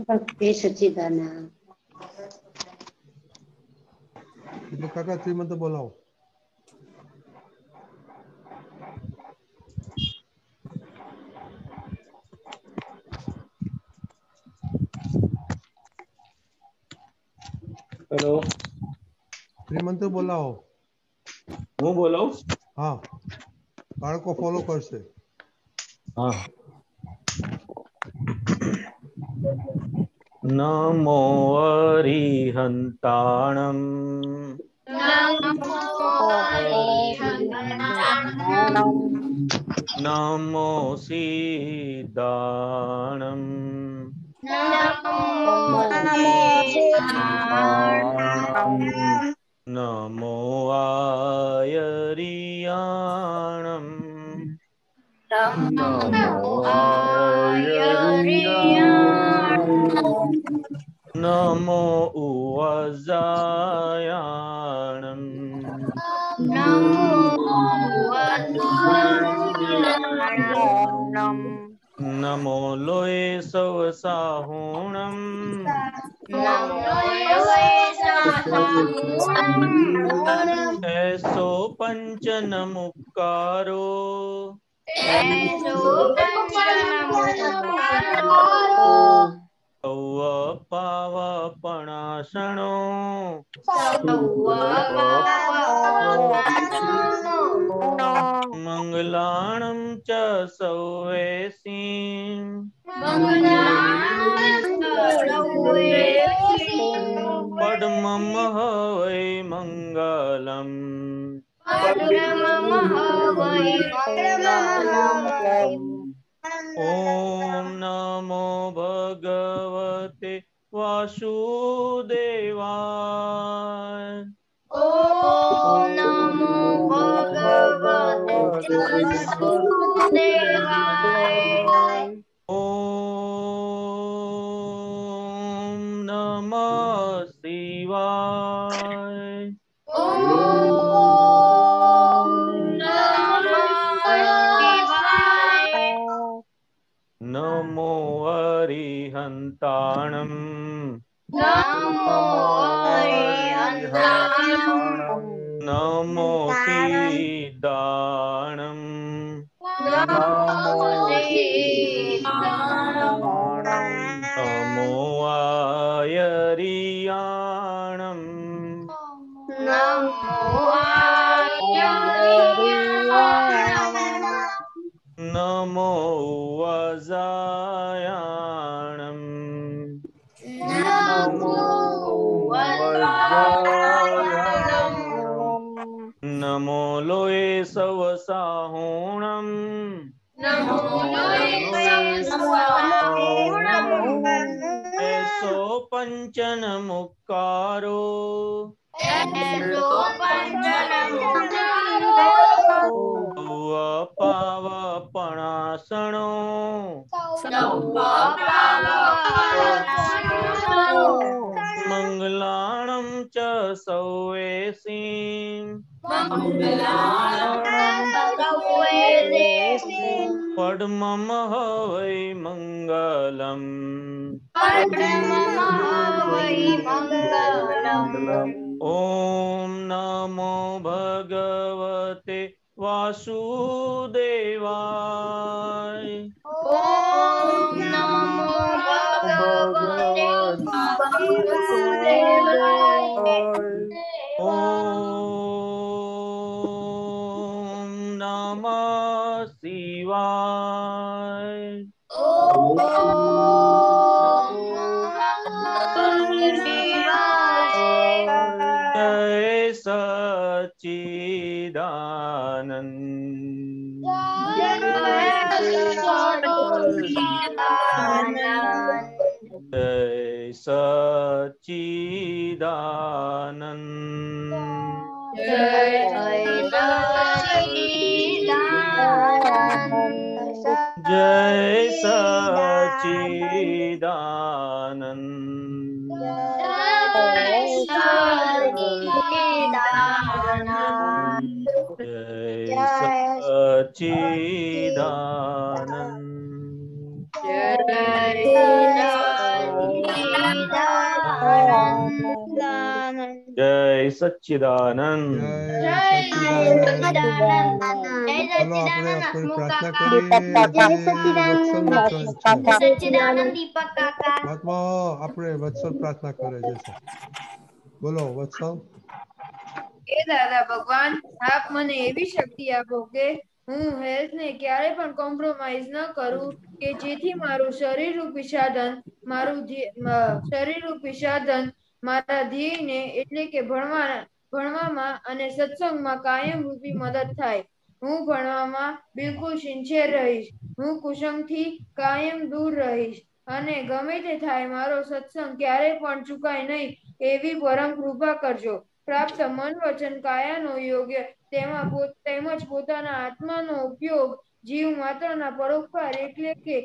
भक्ति सच्चिदानंद। काका श्रीमंत बोलाओ। हेलो श्रीमंत बोलाओ। હું બોલાવું? हाँ बाळको फॉलो करशे। हाँ। नमो अरिहन्ताणम् नमो सिद्धाणम् नमो आयरियाणम् नमो उवजायाणम् नमो लोये सवसाहुणम् ऐसो पंचनमुक्कारो सौव पावपणासणो मंगलाणं च सौवेसीं पद्मं हवै मंगलम् ॐ नमो भगवते वासुदेवाय। ॐ नमो भगवते वासुदेवाय। ॐ नमः शिवाय। नमो अरिहन्ताणम् नमो सिद्धाणम् नमो आयरियाणम् नमो वजायाणम् नमो लोये सवसाहुणम् ऐसो पंचनमुक्कारो पावपणासणो मंगलाणं च सौवेसीं पद्मं हवै मंगलम् ॐ नमो भगवते वासुदेवाय। ॐ नमो भगवते वासुदेवाय। ॐ नमः शिवाय। जय सच्चिदानंद। जय सच्चिदानंद। जय सच्चिदानंद। जय सच्चिदानंद। સચ્ચિદાનંદ. જય સચ્ચિદાનંદ. જય સચ્ચિદાનંદ. ચલો આપણે પ્રાર્થના કરીએ. જય આજે સચ્ચિદાનંદ. વત્સલનો છે. સચ્ચિદાનંદ દીપક કાકા. મહાત્મા આપણે વત્સલ પ્રાર્થના કરે છે સર. બોલો વત્સલ. એ દાદા ભગવાન આપ મને એવી શક્તિ આપો કે હું હેલ્થને ક્યારે પણ કોમ્પ્રોમાઇઝ ન કરું કે જેથી મારું શરીરરૂપી સાધન મારા ધ્યેયને એટલે કે ભણવામાં અને સત્સંગમાં કાયમ રૂપી મદદ થાય. હું ભણવામાં બિલકુલ સિન્સિયર રહીશ. હું કુસંગથી કાયમ દૂર રહીશ અને ગમે તે થાય મારો સત્સંગ ક્યારેય પણ ચૂકાય નહીં એવી પરમ કૃપા કરજો. પ્રાપ્ત મન વચન કાયાનો યોગ્ય તેમજ પોતાના આત્માનો ઉપયોગ જીવ માત્રના પરોપકાર એટલે કે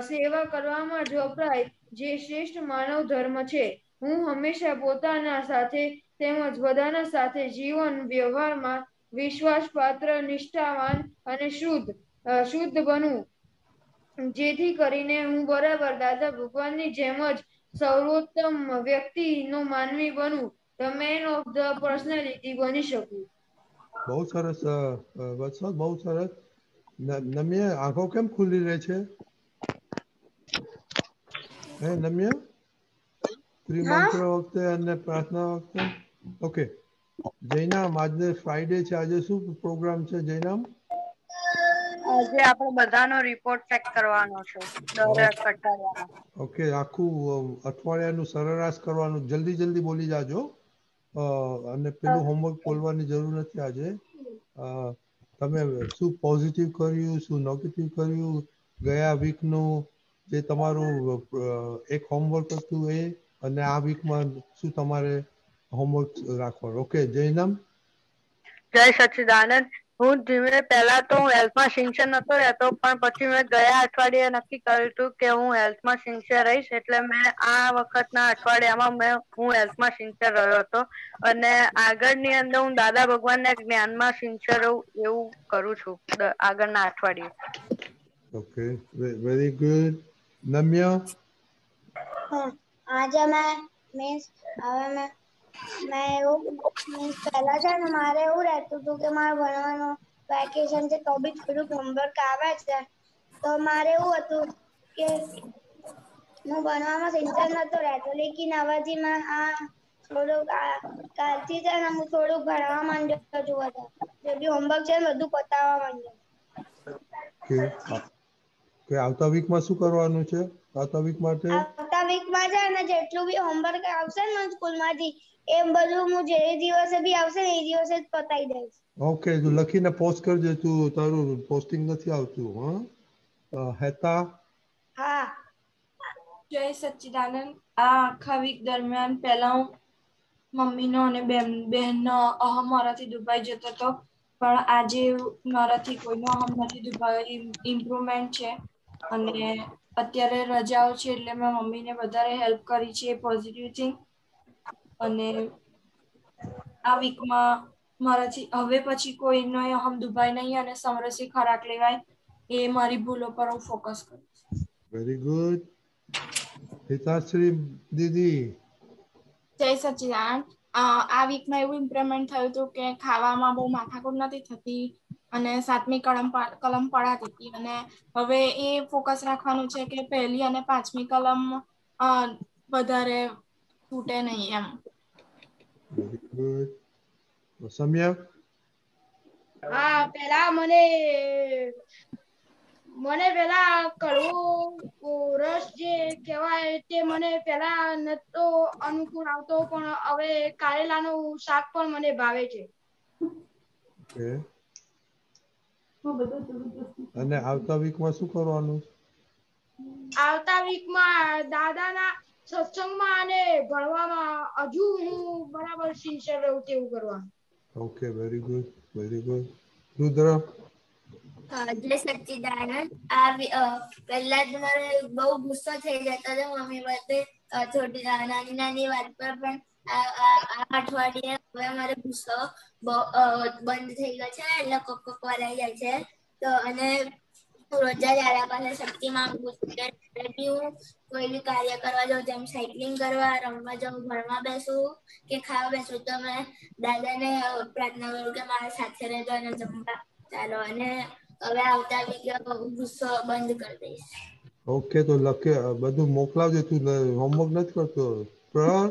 સેવા કરવામાં જ વપરાય જે શ્રેષ્ઠ માનવ ધર્મ છે. હું હંમેશા પોતાના સાથે તેમજ બધાના સાથે જીવન વ્યવહારમાં વિશ્વાસપાત્ર, નિષ્ઠાવાન અને શુદ્ધ બનવું જેથી કરીને હું બરાબર દાદા ભગવાનની જેમ જ સર્વોત્તમ વ્યક્તિનો માનવી બનું. The man of the personality બની શકું. બહુ સરસ વત્સલ, બહુ સરસ. નમ્ય આંખો કેમ ખુલ્લી રહે છે? હે નમ્ય? ત્રિમંત્ર વખતે અને પ્રાર્થના વખતે? ઓકે. જયનામ, આજે ફ્રાઈડે છે, આજે શું પ્રોગ્રામ છે જયનામ? આજે આપણે બધાનો રિપોર્ટ ચેક કરવાનો છે દર અઠવાડિયાનો. ઓકે, આખું અઠવાડિયાનું સરેરાશ કરવાનું. જલ્દી બોલી જાજો. અને પેલું હોમવર્ક બોલવાની જરૂર નથી આજે. તમે શું પોઝિટિવ કર્યું, શું નેગેટિવ કર્યું, ગયા વીકનું જે તમારું એક હોમવર્ક હતું એ, અને આ વીકમાં શું તમારે હોમવર્ક રાખવાનું. ઓકે જયનામ. જય સચ્ચિદાનંદ. હું પહેલા તો હું હેલ્થમાં સિન્સિયર નતો રહેતો, પણ પછી મેં ગયા અઠવાડિયે નક્કી કર્યું હતું કે હું હેલ્થમાં સિન્સિયર રહીશ, એટલે મેં આ વખતના અઠવાડિયામાં હું હેલ્થમાં સિન્સિયર રહ્યો હતો અને આગળની અંદર હું દાદા ભગવાનના જ્ઞાનમાં સિન્સિયર રહું એવું કરું છું આગળના અઠવાડિયે. Okay, very good. નમ્ય. આજે મેં એવું પહેલા છે ને મારે એવું રહેતું હતું કે મારે ભણવાનું વેકેશન છે તો બી થોડુંક હોમવર્ક આવે છે, તો મારે એવું હતું કે હું ભણવામાં સિન્સિયર નતો રહેતો, લેકિન હવેથી મેં થોડુંક કાલથી છે ને હું થોડુંક ભણવા માંડ્યો છું વધારે. જે બી હોમવર્ક છે ને બધું પતાવવા માંડ્યો. કે આવતા વીકમાં શું કરવાનું છે? આવતા વીક માટે છે ને જેટલું બી હોમવર્ક આવશે ને સ્કૂલમાંથી એ બધું હું જે દિવસે બી આવશે ને એ દિવસે જ પતાવી દઈશ. ઓકે, તું લખીને પોસ્ટ કરજે. તું તારું પોસ્ટિંગ નથી આવતું. હેતા. હા. જય સચ્ચિદાનંદ. આ આખા વીક દરમિયાન પહેલા હું મમ્મીનો અને બહેનનો અહમ મારાથી દુભાઈ જતો હતો, પણ આજે મારાથી કોઈનો અહમ નથી દુભાયો. ઇમ્પ્રુવમેન્ટ છે અને અત્યારે રજાઓ છે એટલે મેં મમ્મીને વધારે હેલ્પ કરી છે, પોઝિટિવ થિંગ. અને આ વીકમાં મારાથી હવે પછી કોઈનો અહમ દુભાય નહીં અને સમરસી ખોરાક લેવાય, એ મારી ભૂલો પર હું ફોકસ કરીશ. Very good. હિતાશ્રી દીદી. જય સચ્ચિદાનંદ. આ વીકમાં એવું ઇમ્પ્રુવમેન્ટ થયું હતું કે ખાવામાં બહુ માથાકૂટ નથી થતી અને 7મી કલમ પડાતી હતી, અને હવે એ ફોકસ રાખવાનું છે કે 1લી અને 5મી કલમ વધારે તૂટે નહીં એમ. Very good. સમ્યા. હા, પેલા મને પેલા કડવું રસ જે કહેવાય તે મને પેલા નતો અનુકૂળ આવતો, પણ હવે કારેલાનું શાક પણ મને ભાવે છે. અને આવતા વીકમાં શું કરવાનું? આવતા વીકમાં દાદાના સત્સંગમાં અને ભણવામાં હજુ હું બરાબર સિન્સિયર રહું તેવું કરવાનું. Okay, very good, very good. Rudra. જય સચ્ચિદાનંદ. પહેલા જ મારે બહુ ગુસ્સો થઈ જતો હતો મમ્મી બધે નાની વાત પર, પણ આ અઠવાડિયે હવે મારો ગુસ્સો બંધ થઈ ગયો છે, એટલે કોક વાર આવી જાય છે. તો અને રોજ જ આરા પાસે શક્તિ માંગુ છું કે જ્યારે બી હું કોઈ બી કાર્ય કરવા જાઉં, જેમ સાયકલિંગ કરવા, રમવા જાઉં, ભણવા બેસું કે ખાવા બેસું, તો મેં દાદાને પ્રાર્થના કરું કે મારા સાથે રહેજો અને જમવા ચાલો. અને હવે આવતા વીકે ગુસ્સો બંધ કરી દઈશ. ઓકે, તો લખે બધું મોકલાવજે. તું હોમવર્ક નથી કરતો? પ્રહર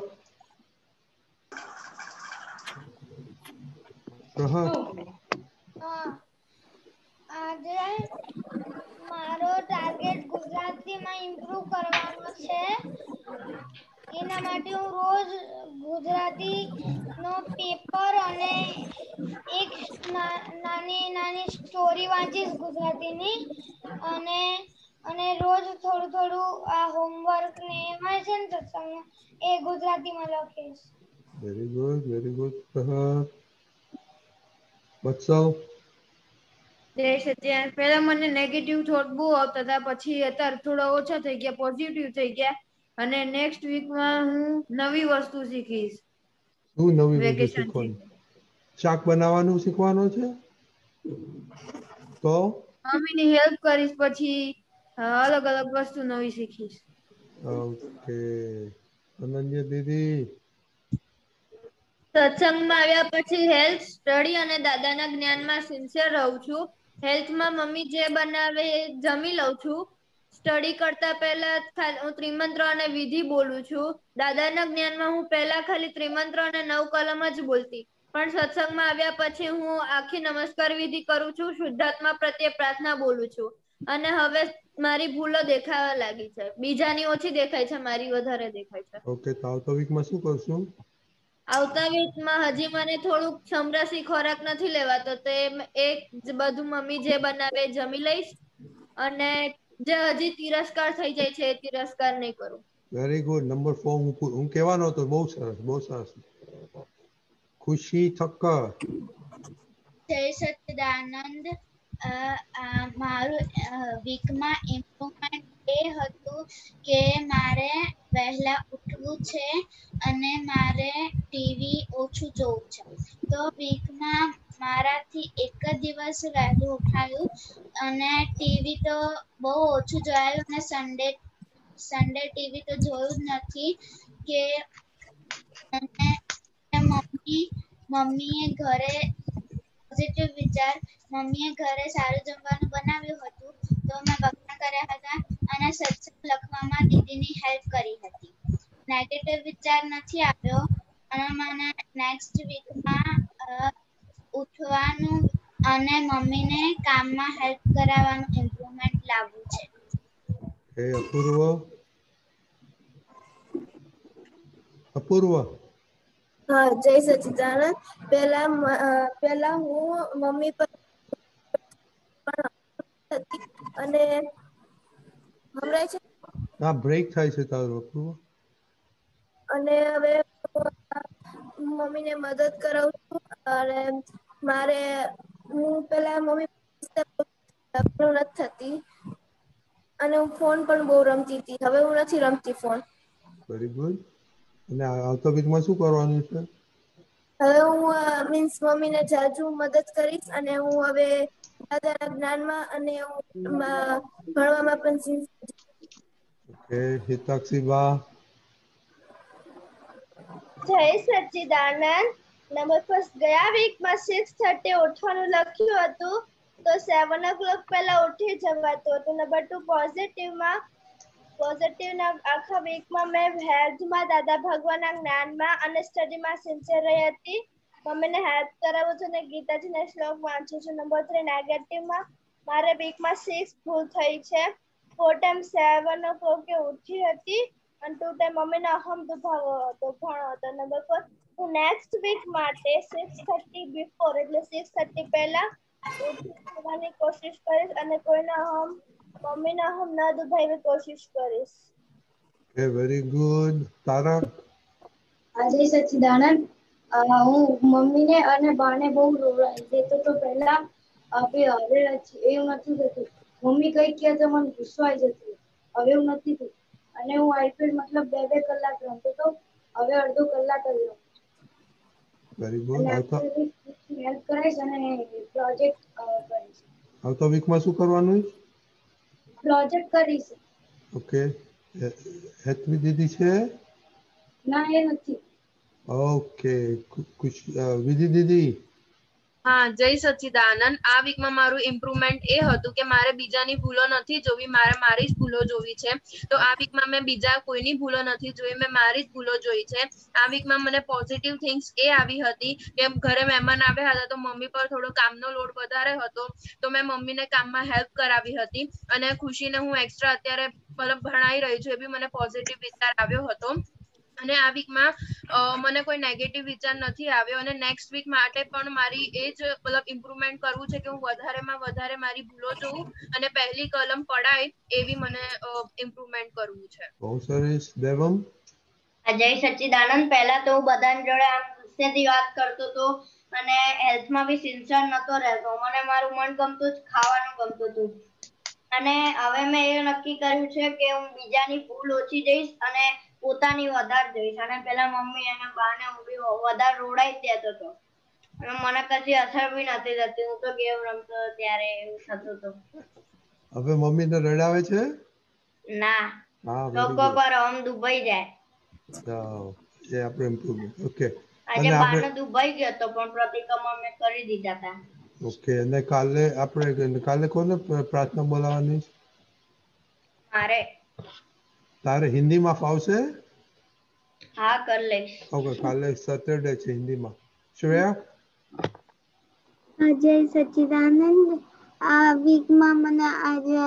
આજે મારો ટાર્ગેટ ગુજરાતીમાં ઇમ્પ્રૂવ કરવાનો છે. એના માટે હું રોજ ગુજરાતી નો પેપર અને એક નાની સ્ટોરી વાંચીશ ગુજરાતીની. અને રોજ થોડું આ હોમવર્ક ને એમાં છે ને સત્સંગ એ ગુજરાતીમાં લખીશ. Very good, very good. પ્રહર બચ્ચાઓ જય સચ્ચિદાનંદ. પહેલા મને નેગેટિવ થોટ બહુ આવતા હતા, પછી અત્યારે થોડા ઓછા થઈ ગયા, પોઝિટિવ થઈ ગયા. અને નેક્સ્ટ વીકમાં હું નવી વસ્તુ શીખીશ. શું નવી વસ્તુ વેકેશન થી શીખવાનું? શાક બનાવવાનું શીખવાનું છે? તો મમ્મીની હેલ્પ કરીશ, પછી અલગ અલગ વસ્તુ નવી શીખીશ. ઓકે. અનન્ય દીદી સત્સંગમાં આવ્યા પછી હેલ્થ, સ્ટડી અને દાદાના જ્ઞાનમાં સિન્સિયર રહું છું. હેલ્થમાં મમ્મી જે બનાવે એ જમી લઉં છું. સ્ટડી કરતા પહેલા હું ત્રિમંત્ર અને વિધિ બોલું છું. દાદાના જ્ઞાનમાં હું પહેલા ખાલી ત્રિમંત્ર અને 9 કલમ જ બોલતી, પણ સત્સંગમાં આવ્યા પછી હું આખી નમસ્કાર વિધિ કરું છું, શુદ્ધાત્મા પ્રત્યે પ્રાર્થના બોલું છું. અને હવે મારી ભૂલો દેખાવા લાગી છે. બીજાની ઓછી દેખાય છે, મારી વધારે દેખાય છે. ઓકે, તો આવતા વીકમાં શું કરશું? આવતા વીકમાં હજી મને થોડુંક સમરસી ખોરાક નથી લેવાતો, તો એ બધું મમ્મી જે બનાવે એ જમી લઈશ. અને જે હજી તિરસ્કાર થઈ જાય છે એ તિરસ્કાર નહીં કરું. Very good. નંબર 4 હું કહેવાનો હતો. બહુ સરસ, બહુ સરસ. ખુશી ઠક્કર જય સચ્ચિદાનંદ. મારું વીકમાં ઇમ્પ્રુવમેન્ટ એ હતું કે મારે વહેલા ઉઠવું છે અને મારે ટીવી ઓછું જોવું છે. તો વીકમાં મારાથી એક જ દિવસ વહેલું ઉઠાયું અને ટીવી તો બહુ ઓછું જોયું અને સન્ડે ટીવી તો જોયું જ નથી. કે મમ્મીએ ઘરે પોઝિટિવ વિચાર, મમ્મીએ ઘરે સારું જમવાનું બનાવ્યું હતું, તો મેં વખાણ કર્યા હતા અને સત્સંગ લખવામાં દીદીની હેલ્પ કરી હતી. નેગેટિવ વિચાર નથી આવ્યો અને મને નેક્સ્ટ વીકમાં ઉઠવાનું અને મમ્મીને કામમાં હેલ્પ કરાવવાનું ઇમ્પ્રુવમેન્ટ લાવવું છે. અપૂર્વ હા, જય સચ્ચિદાનંદ. પહેલા હું મમ્મી પર અને હમણાં છે હા, બ્રેક થાય છે તારો અપૂર્વ. અને હવે મમ્મીને મદદ કરાવું છું. અને હું પેલા મમ્મી નથી થતી અને હું ફોન પણ બહુ રમતી હતી. હવે હું નથી રમતી ફોન. Very good. અને આવતા વીકમાં શું કરવાનું છે? હવે હું મમ્મીને જાજુ મદદ કરીશ અને હું હવે દાદાના જ્ઞાનમાં અને ભણવામાં પણ ઓકે. હિતાક્ષીબા જય સચ્ચિદાનંદ. નંબર ફર્સ્ટ, ગયા વીકમાં 6:30 ઉઠવાનું લખ્યું હતું, તો 7 o'clock પહેલા ઉઠી જવાતું હતું. નંબર 2, પોઝિટિવના આખા વીકમાં મેં હેલ્થમાં, દાદા ભગવાનના જ્ઞાનમાં અને સ્ટડીમાં સિન્સિયર રહી હતી. મમ્મીને હેલ્પ કરાવું છું અને ગીતાજીના શ્લોક વાંચું છું. નંબર 3, નેગેટિવમાં મારે વીકમાં 6 ભૂલ થઈ છે. 4 ટાઈમ 7 o'clock ઉઠી હતી અને 2 ટાઈમ મમ્મીને અહમ દુભાવો હતો, ઘણો હતો. નંબર 4, હું નેક્સ્ટ વીક માટે 6:30 બિફોર એટલે 6:30 પહેલા ઉઠી જવાની કોશિશ કરીશ અને મમ્મીના અહમ ન દુભાવવાની કોશિશ કરીશ. Okay, very good. તારા જય સચ્ચિદાનંદ. હું મમ્મીને અને બાને બહુ દેતો તો પહેલા હવે એવું નથી થતું. મમ્મી કઈ કહે તો મને ગુસ્સો આવી જતો. હવે એવું નથી થતું. અને હું આઈપીએલ મતલબ 2 કલાક રમતો તો, હવે અડધો કલાક જ રમું. Very good. હેલ્પ કરાઈશ અને પ્રોજેક્ટ કરીશ. આવતા વીકમાં શું કરવાનું? પ્રોજેક્ટ કરીશ. ઓકે, હેતવી દીદી છે? ના, એ નથી. ઓકે, વિધિ દીદી? હા, જય સચ્ચિદાનંદ. આ વીકમાં મારું ઇમ્પ્રુવમેન્ટ એ હતું કે મારે બીજાની ભૂલો નથી જોવી, મારે મારી જ ભૂલો જોવી છે. તો આ વીકમાં મેં બીજા કોઈની ભૂલો નથી જોઈ, મેં મારી જ ભૂલો જોઈ છે. આ વીકમાં મને પોઝિટિવ થિંગ્સ એ આવી હતી કે ઘરે મહેમાન આવ્યા હતા તો મમ્મી પર થોડો કામનો લોડ વધારે હતો, તો મેં મમ્મીને કામમાં હેલ્પ કરાવી હતી. અને ખુશીને હું એક્સ્ટ્રા અત્યારે મતલબ ભણાઈ રહી છું, એ બી મને પોઝિટિવ વિચાર આવ્યો હતો. અને આ વીકમાં મને કોઈ નેગેટિવ વિચાર નથી આવ્યો. અને નેક્સ્ટ વીક માટે પણ મારી એ જ મતલબ ઇમ્પ્રુવમેન્ટ કરવું છે કે હું વધારેમાં વધારે મારી ભૂલો જોઉં અને પહેલી કલમ પડાય એવી મને ઇમ્પ્રુવમેન્ટ કરવું છે. બહુ સરસ. દેવમ? જય સચ્ચિદાનંદ. પહેલા તો હું બધાની જોડે આમ ગુસ્સેથી વાત કરતો હતો અને હેલ્થમાં બી સિન્સિયર નતો રહેતો. મને મારું મન ગમતું જ ખાવાનું ગમતું હતું. અને હવે મેં એ નક્કી કર્યું છે કે હું બીજાની ભૂલ ઓછી જઈશ અને પોતાની વધારે જઈશ. અને પેલા મમ્મી અને બાને હું બી વધારે રોડાઈ જ દેતો હતો. મને કશી અસર બી નથી થતી. હું તો ગેમ રમતો ત્યારે એવું થતું હતું. હવે મમ્મીને રડાવે છે? ના, હા, લોકો પર આમ દુભાઈ જાય. એ આપણે ઇમ્પ્રુવમેન્ટ. ઓકે. આજે બાનો દુભાઈ ગયો હતો પણ પ્રતિક્રમણ મેં કરી દીધા હતા. ઓકે. અને કાલે કોને પ્રાર્થના બોલાવવાની? મારે. તારે હિન્દીમાં ફાવશે? હા, કરી લઈશ. ઓકે, કાલે સેટરડે છે હિન્દીમાં. શ્રેયા? જય સચ્ચિદાનંદ. આ વીકમાં મને આજે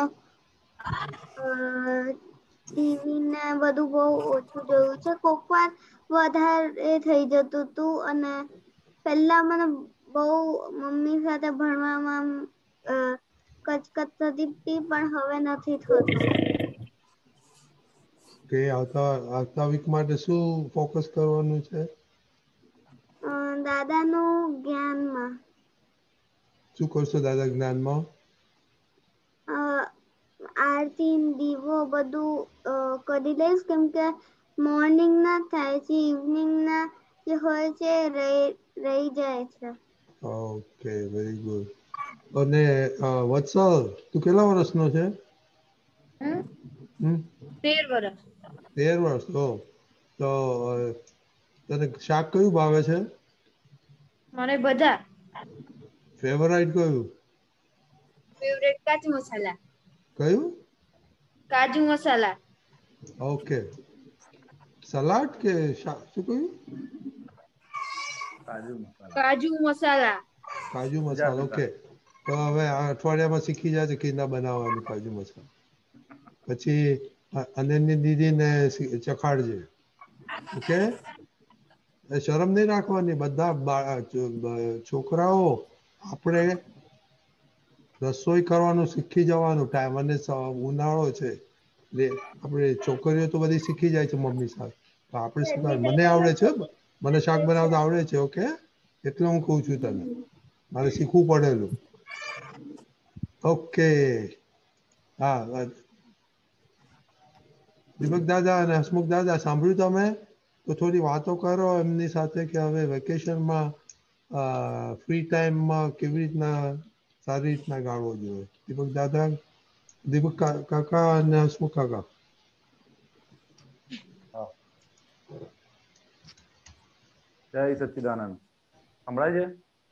ટીવી ને બધું બહુ ઓછું જોયું છે. કોક વાર વધારે થઈ જતું હતું અને પહેલા મને બહુ મમ્મી સાથે ભણવામાં કચકચ થતી હતી પણ હવે નથી થતું. કે આવતા વીક માટે શું ફોકસ કરવાનું છે? દાદાનું જ્ઞાનમાં. શું કરશો દાદા જ્ઞાનમાં? આરતી દીવો બધું કરી લઈશ કેમ કે મોર્નિંગ ના થાય છે, ઇવનિંગ ના જે હોય છે રહી જાય છે. Okay, very good. અને વત્સલ, તું કેટલા વર્ષનો છે? 13 વર્ષ. 13 વર્ષ. તો તને શાક કયું ભાવે છે? મને બધા. ફેવરાઇટ કયું? ફેવરેટ કાજુ મસાલા. કયું? કાજુ મસાલા. ઓકે. સલાડ કે શું કહ્યું? કાજુ મસાલા. કાજુ મસાલા. ઓકે. તો હવે આ અઠવાડિયામાં શીખી જાય કેના બનાવવાનું કાજુ મસાલા. પછી અનન્ય દીદીને ચખાડજે. ઓકે? શરમ નહીં રાખવાની. બધા છોકરાઓ આપણે રસોઈ કરવાનું શીખી જવાનું. ટાઈમ અને ઉનાળો છે એટલે આપણે છોકરીઓ તો બધી શીખી જાય છે મમ્મી સાથે. તો આપણે શીખવાનું. મને આવડે છે, મને શાક બનાવતા આવડે છે. ઓકે? એટલે હું કહું છું તને. મારે શીખવું પડેલું. ઓકે. હા, દીપક દાદા અને હસમુખ દાદા, સાંભળ્યું તમે? તો થોડી વાતો કરો એમની સાથે કે હવે વેકેશનમાં ફ્રી ટાઈમમાં કેવી રીતના સારી રીતના ગાળવો જોઈએ. દીપક દાદા, દીપક કાકા અને હસમુખ કાકા. જય સચ્ચિદાનંદ. સંભળાય છે?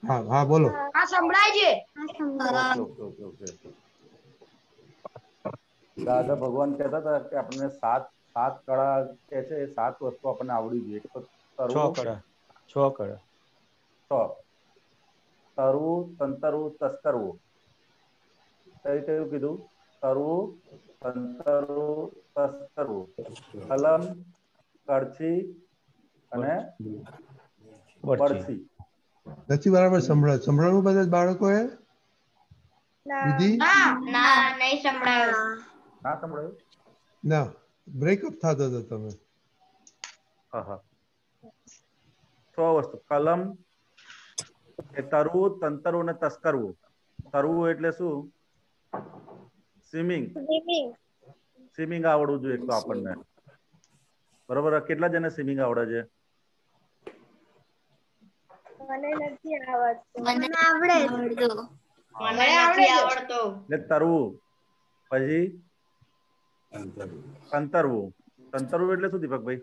હા, હા, બોલો. હા, સંભળાય છે. ઓકે. દાદા ભગવાન કહેતા હતા કે આપણને સાત કળા કે છે, એ 7 વસ્તુ આપણને આવડી જોઈએ. તો તરવું, 6 કળા. તરવું, તંતરવું, તસ્કરવું. કયું કીધું? તરવું, તંતરવું, તસ્કરવું. કલમ, કળછી અને બરછી. નથી બરાબર સંભળાયું બધા બાળકોએ? ના, નહીં સંભળાયું. ના સંભળાયું? ના, બ્રેકઅપ થતો હતો તમે. હા. 6 વસ્તુ. કલમ, તરવું, તંતરવું અને તસ્કરવું. તરવું એટલે શું? સ્વિમિંગ આવડવું જોઈએ તો આપણને. બરોબર. કેટલા જણે સ્વિમિંગ આવડે છે? મને નથી આવડતું. મને આવડે. મને નથી આવડતું. એટલે તરવું. પછી સંતરવું એટલે શું દીપકભાઈ?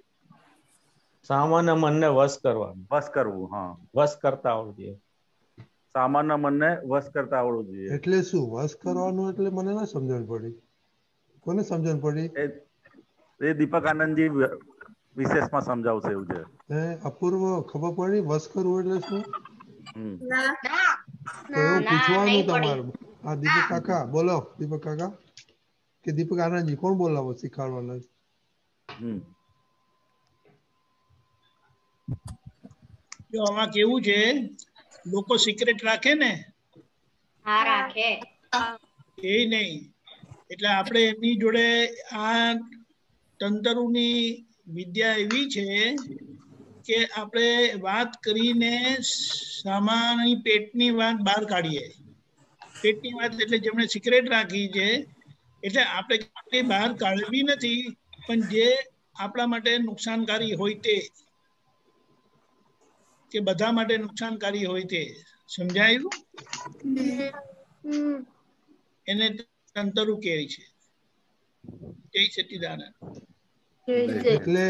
સામાન્ય મનને વશ કરવાનું. વશ કરવું. હા, વશ કરતા આવડવું જોઈએ. સામાન્ય મનને વશ કરતા આવડવું જોઈએ. એટલે શું વશ કરવાનું? એટલે મને ના સમજણ પડી. કોને સમજણ પડી? એ દીપક આનંદજી વિશેષમાં સમજાવશે એવું છે. અપૂર્વ ખબર પડી વશ કરવું એટલે શું? પૂછવાનું તમારું. હા, દીપક કાકા બોલો. દીપક કાકા કે દીપક આનંદજી કોણ બોલાવો શીખવાડવાના? જો આમાં કેવું છે, લોકો સિક્રેટ રાખે ને? હા, રાખે. એ નહીં, એટલે આપણે એમની જોડે આ તંતરુની વિદ્યા એવી છે કે આપણે વાત કરીને સામાન્ય પેટની વાત બહાર કાઢીએ. પેટની વાત એટલે જેમણે સિક્રેટ રાખી છે, એટલે આપણે કઈ બહાર કાઢવી નથી, પણ જે આપણા માટે નુકસાનકારી હોય તે, કે બધા માટે નુકસાનકારી હોય તે. સમજાયું? એને તંતરુ કહે છે. જય સચ્ચિદાનંદ. એટલે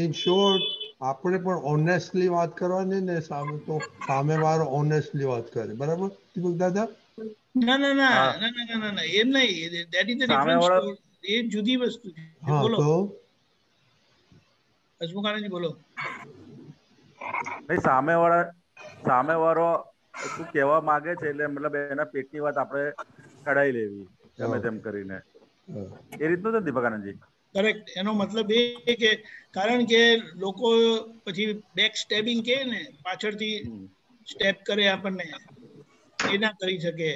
ઇન શોર્ટ આપણે પણ ઓનેસ્ટલી વાત કરવાની ને સામે વાળો ઓનેસ્ટલી વાત કરે. બરાબર દીપક દાદા? ના ના ના ના ના ના ના એમ નહીં. That is the difference. એ જુદી વસ્તુ છે. બોલો હસમુખાનંદજી, બોલો. સામે વાળો શું કહેવા માંગે છે, એટલે મતલબ એના પેટની વાત આપણે કઢાઈ લેવી ગમે તેમ કરીને. એ રીતનું છે દીપક આનંદજી? કરેક્ટ. એનો મતલબ એ કે કારણ કે લોકો પછી બેક સ્ટેબિંગ કહે ને, પાછળથી સ્ટેપ કરે આપણને, એ ના કરી શકે.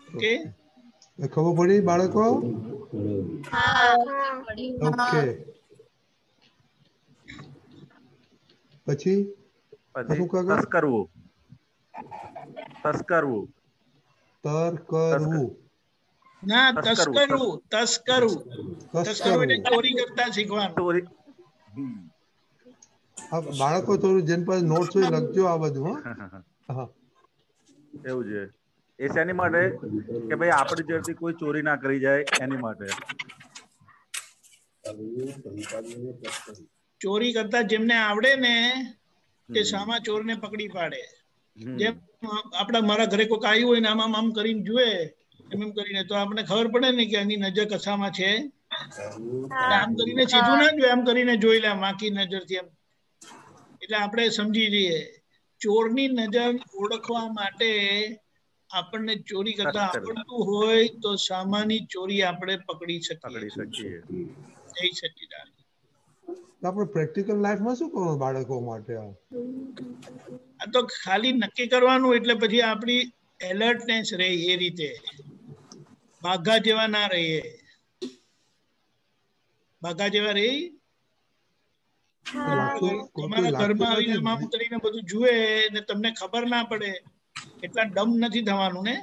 ઓકે, ખબર પડી બાળકો? ઓકે. પછી તસ્કરવું. ના, તસ્કરવું એટલે ચોરી કરતા શીખવાનું. બાળકો થોડું જેન પાસે નોટ્સ હોય લખજો આ બધું. એવું છે. એ શેની માટે? કે ભાઈ આપણી જોડેથી કોઈ ચોરી ના કરી જાય એની માટે. ચોરી કરતા જેમને આવડે ને તે સામા ચોર ને પકડી પાડે. જેમ મારા ઘરે કોઈ આવ્યું હોય ને આમ કરીને જુએ એમ કરીને, તો આપણે ખબર પડે ને કે એની નજર કસામાં છે. આમ કરીને સીધું ના જોયે, આમ કરીને જોઈ લે વાંકી નજરથી એમ. એટલે આપણે સમજી જઈએ. ચોરની નજર ઓળખવા માટે આપણને ચોરી કરતા આવડતું હોય તો સામાની ચોરી આપણે પકડી શકીએ. જય સચ્ચિદાનંદ. આપણે પ્રેક્ટિકલ લાઈફમાં શું કરવાનું બાળકો માટે? આ તો ખાલી નક્કી કરવાનું, એટલે પછી આપણી એલર્ટનેસ રહે. એ રીતે બાઘા જેવા ના રહીએ. બાઘા જેવા રહી. તમારા ઘરમાં આવીને આમ કરીને બધું જુએ ને તમને ખબર ના પડે, એટલા ડમ નથી થવાનું ને.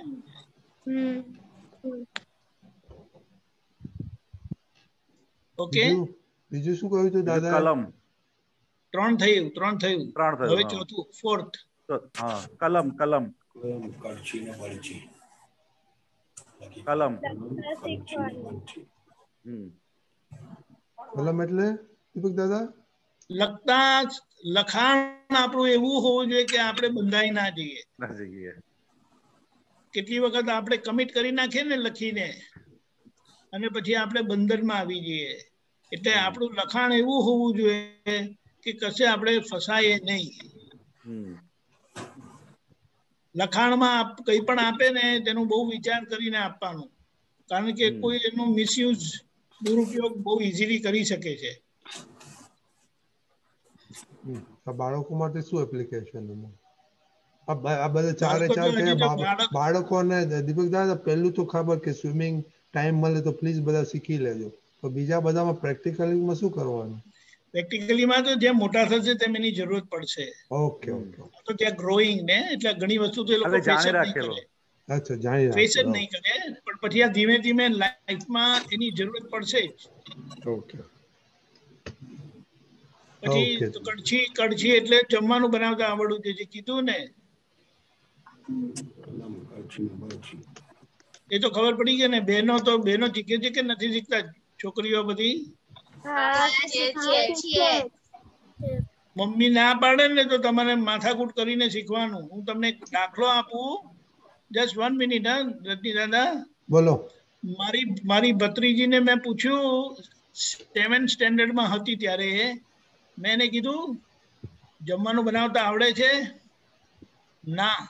ઓકે. બીજું શું કહ્યું હતું દાદા? કલમ. 3 થયું. હવે ચોથું, ફોર્થ. કલમ. કલમ એટલે દીપક દાદા? લખાણ આપણું એવું હોવું જોઈએ કે આપણે બંધાઈ ના જઈએ. કેટલી વખત આપણે કમિટ કરી નાખીએ ને લખીને, અને પછી આપણે બંધનમાં આવી જઈએ. એટલે આપણું લખાણ એવું હોવું જોઈએ કે કશે આપણે ફસાઈએ નહીં. લખાણમાં કંઈ પણ આપે ને તેનું બહુ વિચાર કરીને આપવાનું, કારણ કે કોઈ એનો મિસયુઝ, દુરુપયોગ બહુ ઇઝીલી કરી શકે છે. બાળકો માટે શું એપ્લિકેશન? આ બધા ચારે બાળકોને દીપક દાદા પહેલું તો ખબર કે સ્વિમિંગ ટાઈમ મળે તો પ્લીઝ બધા શીખી લેજો. તો બીજા બધામાં પ્રેક્ટિકલીમાં શું કરવાનું? પ્રેક્ટિકલીમાં તો જેમ મોટા થશે તેમ એની જરૂરત પડશે. ઓકે. તો ત્યાં ગ્રોઈંગ ને, એટલે ઘણી વસ્તુ તો એ લોકો ફેસ જ નહીં કરે. ફેસ જ નહીં કરે, પણ પછી આ ધીમે ધીમે લાઈફમાં એની જરૂરત પડશે જ. ઓકે. પછી કડછી એટલે જમવાનું બનાવતા આવડવું છે, જે કીધું ને. એ તો ખબર પડી ગઈ ને. બહેનો શીખે છે કે નથી શીખતા છોકરીઓ બધી? મમ્મી ના પાડે ને તો તમારે માથાકૂટ કરીને શીખવાનું. હું તમને એક દાખલો આપું. Just 1 minute. હા રજની દાદા બોલો. મારી ભત્રીજીને મેં પૂછ્યું 7th સ્ટેન્ડર્ડમાં હતી ત્યારે મેં એને કીધું જમવાનું બનાવતા આવડે છે? ના.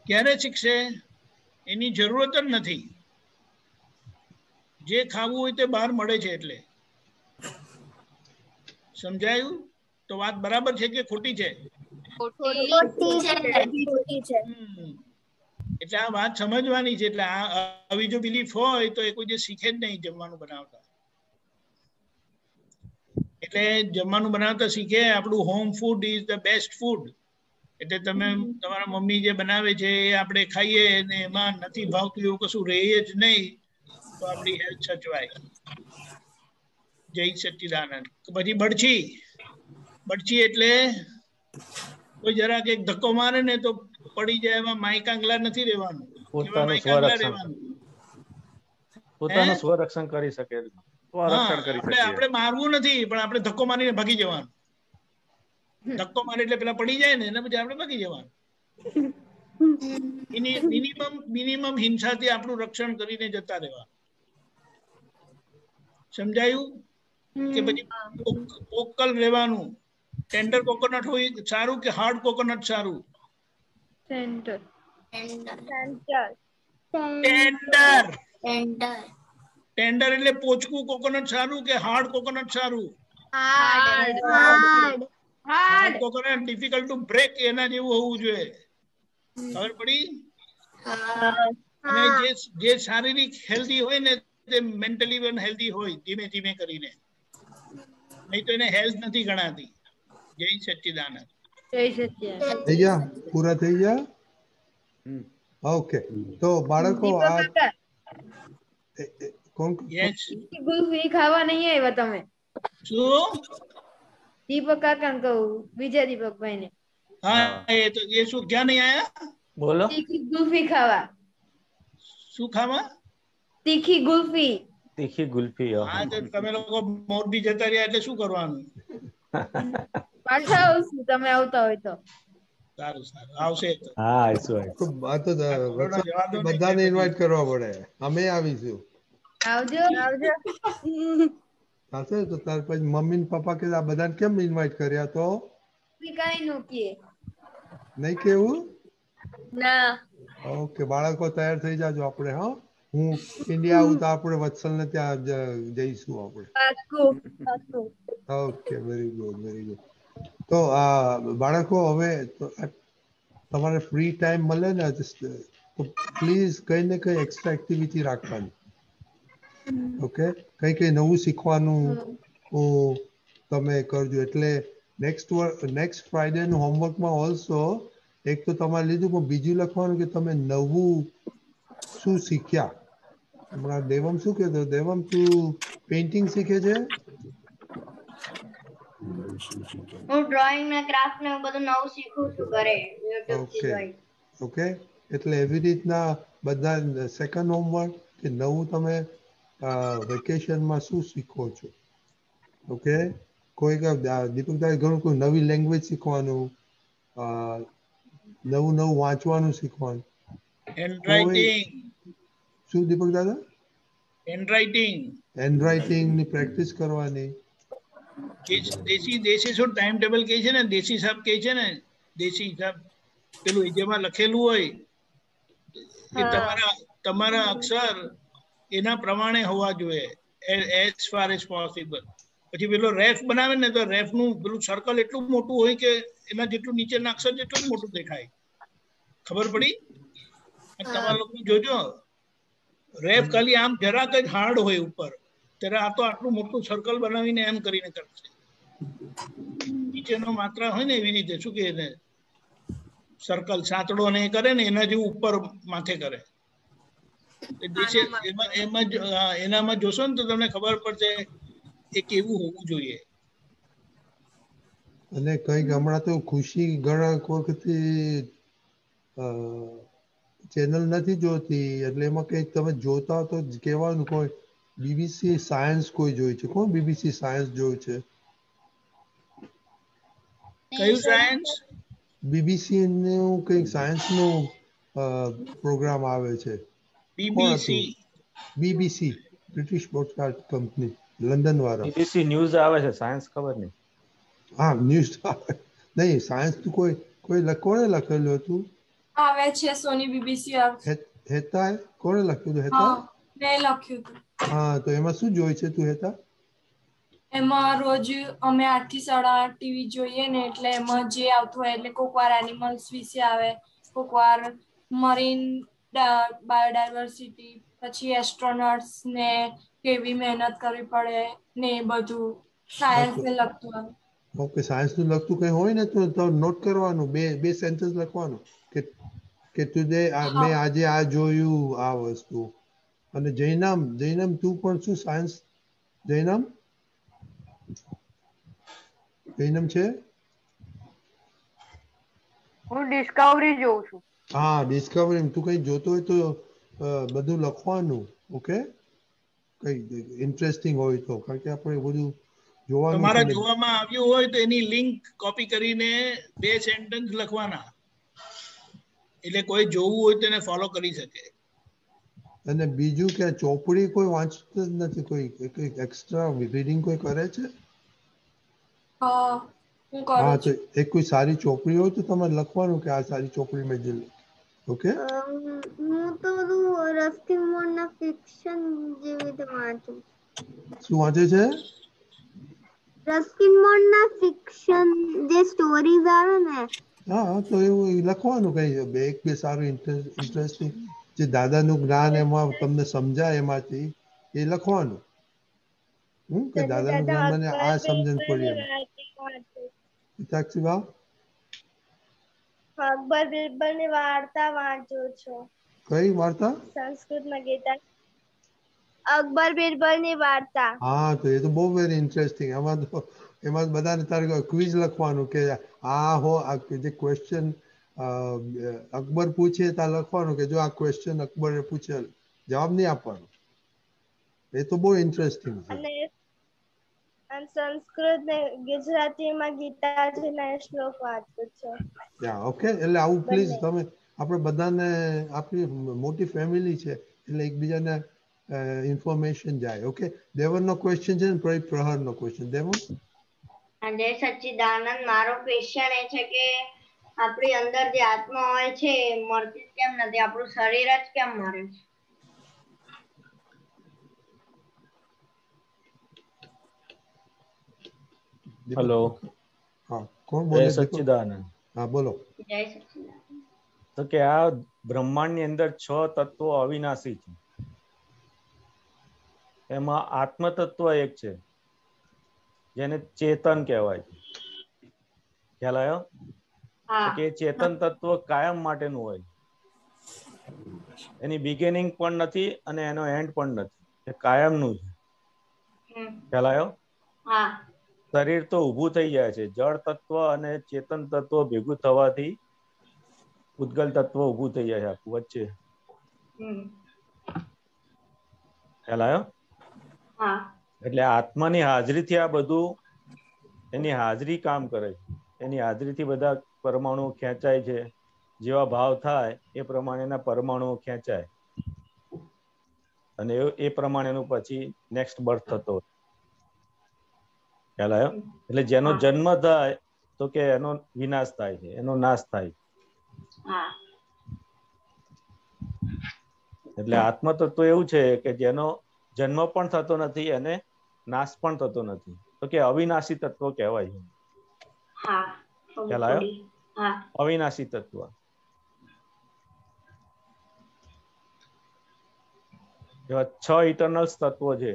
ક્યારે શીખશે? એની જરૂરત જ નથી. જે ખાવું હોય તે બહાર મળે છે એટલે. સમજાયું? તો વાત બરાબર છે કે ખોટી છે? એટલે આ વાત સમજવાની છે. એટલે આવી જો બિલીફ હોય તો એ કોઈ જે શીખે જ નહીં જમવાનું બનાવતા. એટલે જમવાનું બનાવતા શીખે. આપણું home food is the best food. એટલે તમે તમારા મમ્મી જે બનાવે છે એ આપણે ખાઈએ ને એમાં નથી ભાવતું એવું કશું રહે જ નહીં તો આપણી હેલ્થ સચવાય. જય સચ્ચિદાનંદ. પછી બડછી એટલે કોઈ જરાક એક ધક્કો મારે ને તો પડી જાય. એમાં માયકાંગલા નથી રહેવાનું. પોતાનું સ્વરક્ષણ કરી શકે. આપણે મારવું નથી પણ આપણે ધક્કો મારીને ભાગી જવાનું. ધક્કો મારે એટલે પેલા પડી જાય ને એના પછી આપણે ભાગી જવાનું. મિનિમમ હિંસાથી આપણું રક્ષણ કરીને જતા રહેવા. સમજાયું? કે પછી ઓકલ રહેવાનું. ટેન્ડર કોકોનટ હોય સારું કે હાર્ડ કોકોનટ સારું? ટેન્ડર. ટેન્ડર એટલે પોચકું કોકોનટ સારું કે હાર્ડ કોકોનટ સારું? Hard coconut difficult to break એના જેવું હોવું જોઈએ. ખબર પડી? અને જે શારીરિક હેલ્ધી હોય ને તે મેન્ટલી પણ હેલ્ધી હોય ધીમે ધીમે કરીને. નહીં તો એને હેલ્થ નથી ગણાતી. જય સચ્ચિદાનંદ. થઈ ગયા? પૂરા થઈ ગયા? ઓકે. તો બાળકો ગુલ્ફી ખાવા નહીં આવ્યા તમે? શું? દીપક કાકા કહું. બીજા દીપકભાઈ ને. હા એ શું ક્યાં નહીં આયા? બોલો. ગુલ્ફી ખાવા. શું ખાવા? તીખી ગુલ્ફી. હા તો તમે લોકો મોરબી જતા રહ્યા એટલે શું કરવાનું? પાછા આવશું તમે આવતા હોય તો. સારું આવશે. બધાને ઇન્વાઇટ કરવા પડે. અમે આવીશું. આવજો. થશે તો ત્યાર પછી મમ્મી ને પપ્પા કે આ બધાને કેમ ઇન્વાઇટ કર્યા? તો કઈ નું કે નહીં કેવું? ના. ઓકે બાળકો તૈયાર થઈ જાજો આપણે. હા હું ઇન્ડિયા આવું તો આપણે વત્સલ ને ત્યાં જઈશું આપણે. Okay very good. તો બાળકો હવે તમારે ફ્રી ટાઈમ મળે ને તો પ્લીઝ કઈ ને કઈ એક્સ્ટ્રા એક્ટિવિટી રાખવાની. ઓકે કઈ નવું શીખવાનું તમે કરજો. એટલે નેક્સ્ટ ફ્રાઈડે નું હોમવર્કમાં ઓલ્સો એક તો તમારે લીધું પણ બીજું લખવાનું કે તમે નવું શું શીખ્યા. હમણાં દેવમ શું કહેતો? દેવમ તું પેઇન્ટિંગ શીખે છે? હું ડ્રોઈંગ ને ક્રાફ્ટ ને બધું નવું શીખું છું ઘરે YouTube થી જોઈ. ઓકે એટલે એવી રીતના બધા સેકન્ડ હોમવર્ક કે નવું તમે વેકેશનમાં શું શીખો છો? ઓકે કોઈ દીપકભાઈ ઘણું કોઈ નવી લેંગ્વેજ શીખવાનું, નવું વાંચવાનું શીખવાનું. શું દીપક દાદા? હેન્ડરાઇટિંગ ની પ્રેક્ટિસ કરવાની. દેશી શું ટાઈમ ટેબલ કહે છે ને, દેશી હિસાબ કહે છે ને, દેશી હિસાબ પેલું જેમાં લખેલું હોય એ તમારા અક્ષર એના પ્રમાણે હોવા જોઈએ એઝ ફાર એઝ પોસિબલ. પછી પેલો રેફ બનાવે ને તો રેફ નું પેલું સર્કલ એટલું મોટું હોય કે એના જેટલું નીચેના અક્ષર જેટલું જ મોટું દેખાય. ખબર પડી? તમારા લોકો જોજો રેફ ખાલી આમ જરાક જ હાર્ડ હોય ઉપર, ત્યારે આ તો આટલું મોટું સર્કલ બનાવીને એમ કરીને કરશે. નીચેનો માત્ર હોય ને એવી રીતે શું કે સર્કલ સાતડો ને કરે ને એના જેવું ઉપર માથે કરે. એનામાં જોશો ને તો તમને ખબર પડશે એ કેવું હોવું જોઈએ. અને કઈક હમણાં તો ખુશી ઘણા વખતથી ચેનલ નથી જોતી એટલે એમાં કંઈક તમે જોતા હો તો કહેવાનું કોઈ બીબીસી સાયન્સ કોઈ જોયું છે? કોણ બીબીસી સાયન્સ જોયું છે? કયું સાયન્સ? બીબીસી નું કંઈક સાયન્સ નું પ્રોગ્રામ આવે છે. BBC BBC British broadcast company London વાળા. બીબીસી ન્યૂઝ આવે છે, સાયન્સ ખબર નહીં. હા ન્યૂઝ નહીં, સાયન્સ નું કોઈ કોણે લખેલું હતું? આવે છે સોની બીબીસી આવે. હેતા કોણે લખ્યું હતું? હેતા મેં લખ્યું હતું. હા તો એમાં શું જોઈ છે તું હેતા? એમાં રોજ અમે 8 થી 8:30 ટીવી જોઈએ ને એટલે એમાં જે આવતું હોય એટલે કોક વાર એનિમલ્સ વિશે આવે, કોક વાર મરીન બાયોડાયવર્સિટી, પછી એસ્ટ્રોનોટ્સ ને કેવી મહેનત કરવી પડે ને એ બધું સાયન્સ ને લગતું આવે. ઓકે, સાયન્સ નું લગતું કઈ હોય ને તો નોટ કરવાનું, બે સેન્ટેન્સ લખવાનું કે ટુડે મેં આજે આ જોયું આ વસ્તુ. અને જયનામ તું પણ શું સાયન્સ? જયનામ છે? હું ડિસ્કવરી જોઉં છું. હા ડિસ્કવરી. તું કઈ જોતો હોય તો બધું લખવાનું. ઓકે, કઈ ઇન્ટરેસ્ટિંગ હોય તો, કારણ કે આપણે બધું જોવાનું. તમારા જોવામાં આવ્યું હોય તો એની લિંક કોપી કરીને 2 સેન્ટેન્સ લખવાના, એટલે કોઈ જોવું હોય તો એને ફોલો કરી શકે. અને બીજું કે ચોપડી કોઈ વાંચતું જ નથી, કોઈ એક્સ્ટ્રા રીડિંગ કોઈ કરે છે? હા તો એક કોઈ સારી ચોપડી હોય તો તમારે લખવાનું કે આ સારી ચોપડી મેં જોઈ. ઓકે, હું તો બધું રસ્કિન બોન્ડના ફિક્શન જેવી રીતે વાંચું. શું વાંચે છે? રસ્કિન બોન્ડના ફિક્શન જે સ્ટોરીઝ આવે ને. હા તો એવું લખવાનું કઈ એક બે સારું ઇન્ટરેસ્ટિંગ જે દાદાનું જ્ઞાન એમાં તમને સમજાય એમાંથી એ લખવાનું. કે દાદાનું જ્ઞાન મને આ સમજણ પડી એમ. પિતાક્ષી અકબર બિરબલની વાર્તા વાંચું છું. કઈ વાર્તા? સંસ્કૃતમાં ગીતા. અકબર બિરબલની વાર્તા. હા તો એ તો બહુ વેરી ઇન્ટરેસ્ટિંગ. એમાં બધાને તારે ક્વિઝ લખવાનું કે આ હો જે ક્વેશ્ચન અકબર પૂછે ત્યાં લખવાનું કે જો આ ક્વેશ્ચન અકબરે પૂછેલ, જવાબ નહીં આપવાનો. એ તો બહુ ઇન્ટરેસ્ટિંગ છે. અને સંસ્કૃત ને ગુજરાતીમાં ગીતાજીના શ્લોક વાંચું છું. ઓકે, એટલે આવું પ્લીઝ તમે, આપણે બધાને આપણી મોટી ફેમિલી છે એટલે એકબીજાને ઇન્ફોર્મેશન જાય. ઓકે, દેવનનો ક્વેશ્ચન છે ને પ્રહરનો ક્વેશ્ચન. દેવન? જય સચ્ચિદાનંદ. મારો ક્વેશ્ચન એ છે કે આપણી અંદર જે આત્મા હોય છે મરતી કેમ નથી, આપણું શરીર જ કેમ મરે છે? હેલો. હા કોણ બોલે? સચ્ચિદાનંદ. હા બોલો. જય સચ્ચિદાનંદ. તો કે આ બ્રહ્માંડની અંદર 6 તત્વો અવિનાશી છે. એમાં આત્મ તત્વ એક છે જેને ચેતન કહેવાય છે. ખ્યાલ આવ્યો? કે ચેતન તત્વ કાયમ માટેનું હોય, એની બિગિનિંગ પણ નથી અને એનો એન્ડ પણ નથી, એ કાયમનું છે. ખ્યાલ આવ્યો? શરીર તો ઊભું થઈ જાય છે, જળ તત્વ અને ચેતન તત્વ ભેગું થવાથી ઉદ્ગલ તત્વ ઊભું થઈ જાય છે આખું વચ્ચે. ખ્યાલ આવ્યો? એટલે આત્માની હાજરીથી આ બધું, એની હાજરી કામ કરે છે. એની હાજરીથી બધા પરમાણુઓ ખેંચાય છે. જેવા ભાવ થાય એ પ્રમાણેના પરમાણુઓ ખેંચાય અને એ પ્રમાણેનું પછી નેક્સ્ટ બર્થ થતો. ખ્યાલ આવ્યો? એટલે જેનો જન્મ થાય તો કે એનો વિનાશ થાય છે, એનો નાશ થાય છે. એટલે આત્મ તત્વ એવું છે કે જેનો જન્મ પણ થતો નથી અને નાશ પણ થતો નથી, તો કે અવિનાશી તત્વ કહેવાય છે. ખ્યાલ આવ્યો? અવિનાશી તત્વ. એવા 6 ઇટરનલ તત્વો છે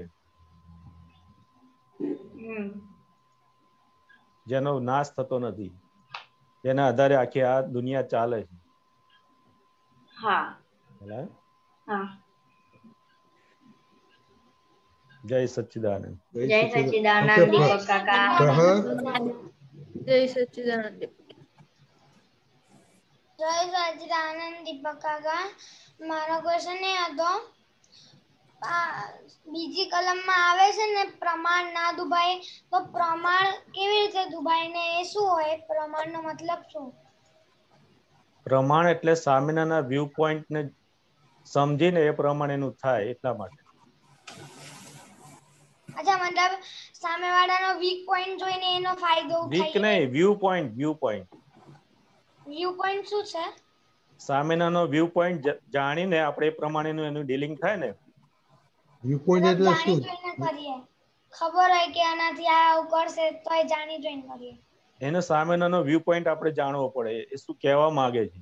જેનો નાશ થતો નથી, જેના આધારે આખી આ દુનિયા ચાલે છે. જય સચ્ચિદાનંદ. જય સચ્ચિદાનંદ દીપક કાકા. જય સચ્ચિદાનંદ. જય સચિદાનંદ દીપક કાકા. મારો ક્વેશ્ચન એ હતો બીજી કલમમાં આવે છે ને પ્રમાણ ના દુભાય, તો પ્રમાણ કેવી રીતે દુભાય ને એ શું હોય? પ્રમાણનો મતલબ શું? પ્રમાણ એટલે સામેના વ્યૂ પોઈન્ટ ને સમજીને એ પ્રમાણેનું થાય એટલા માટે. અચ્છા, મતલબ સામેવાળાનો વીક પોઈન્ટ જોઈને એનો ફાયદો વીક ઉઠાઈએ. નહીં, વ્યૂ પોઈન્ટ. વ્યૂ પોઈન્ટ શું છે? સામેનાનો વ્યૂ પોઈન્ટ જાણીને આપણે એ પ્રમાણેનું એનું ડીલિંગ થાય ને. વ્યૂ પોઈન્ટ એટલે જાણી શું? જોઈને કરીએ. ખબર હોય કે આનાથી આ આવું કરશે તો એ જાણી જોઈને કરીએ. એનો સામેનાનો વ્યૂ પોઈન્ટ આપણે જાણવો પડે, એ શું કહેવા માંગે છે.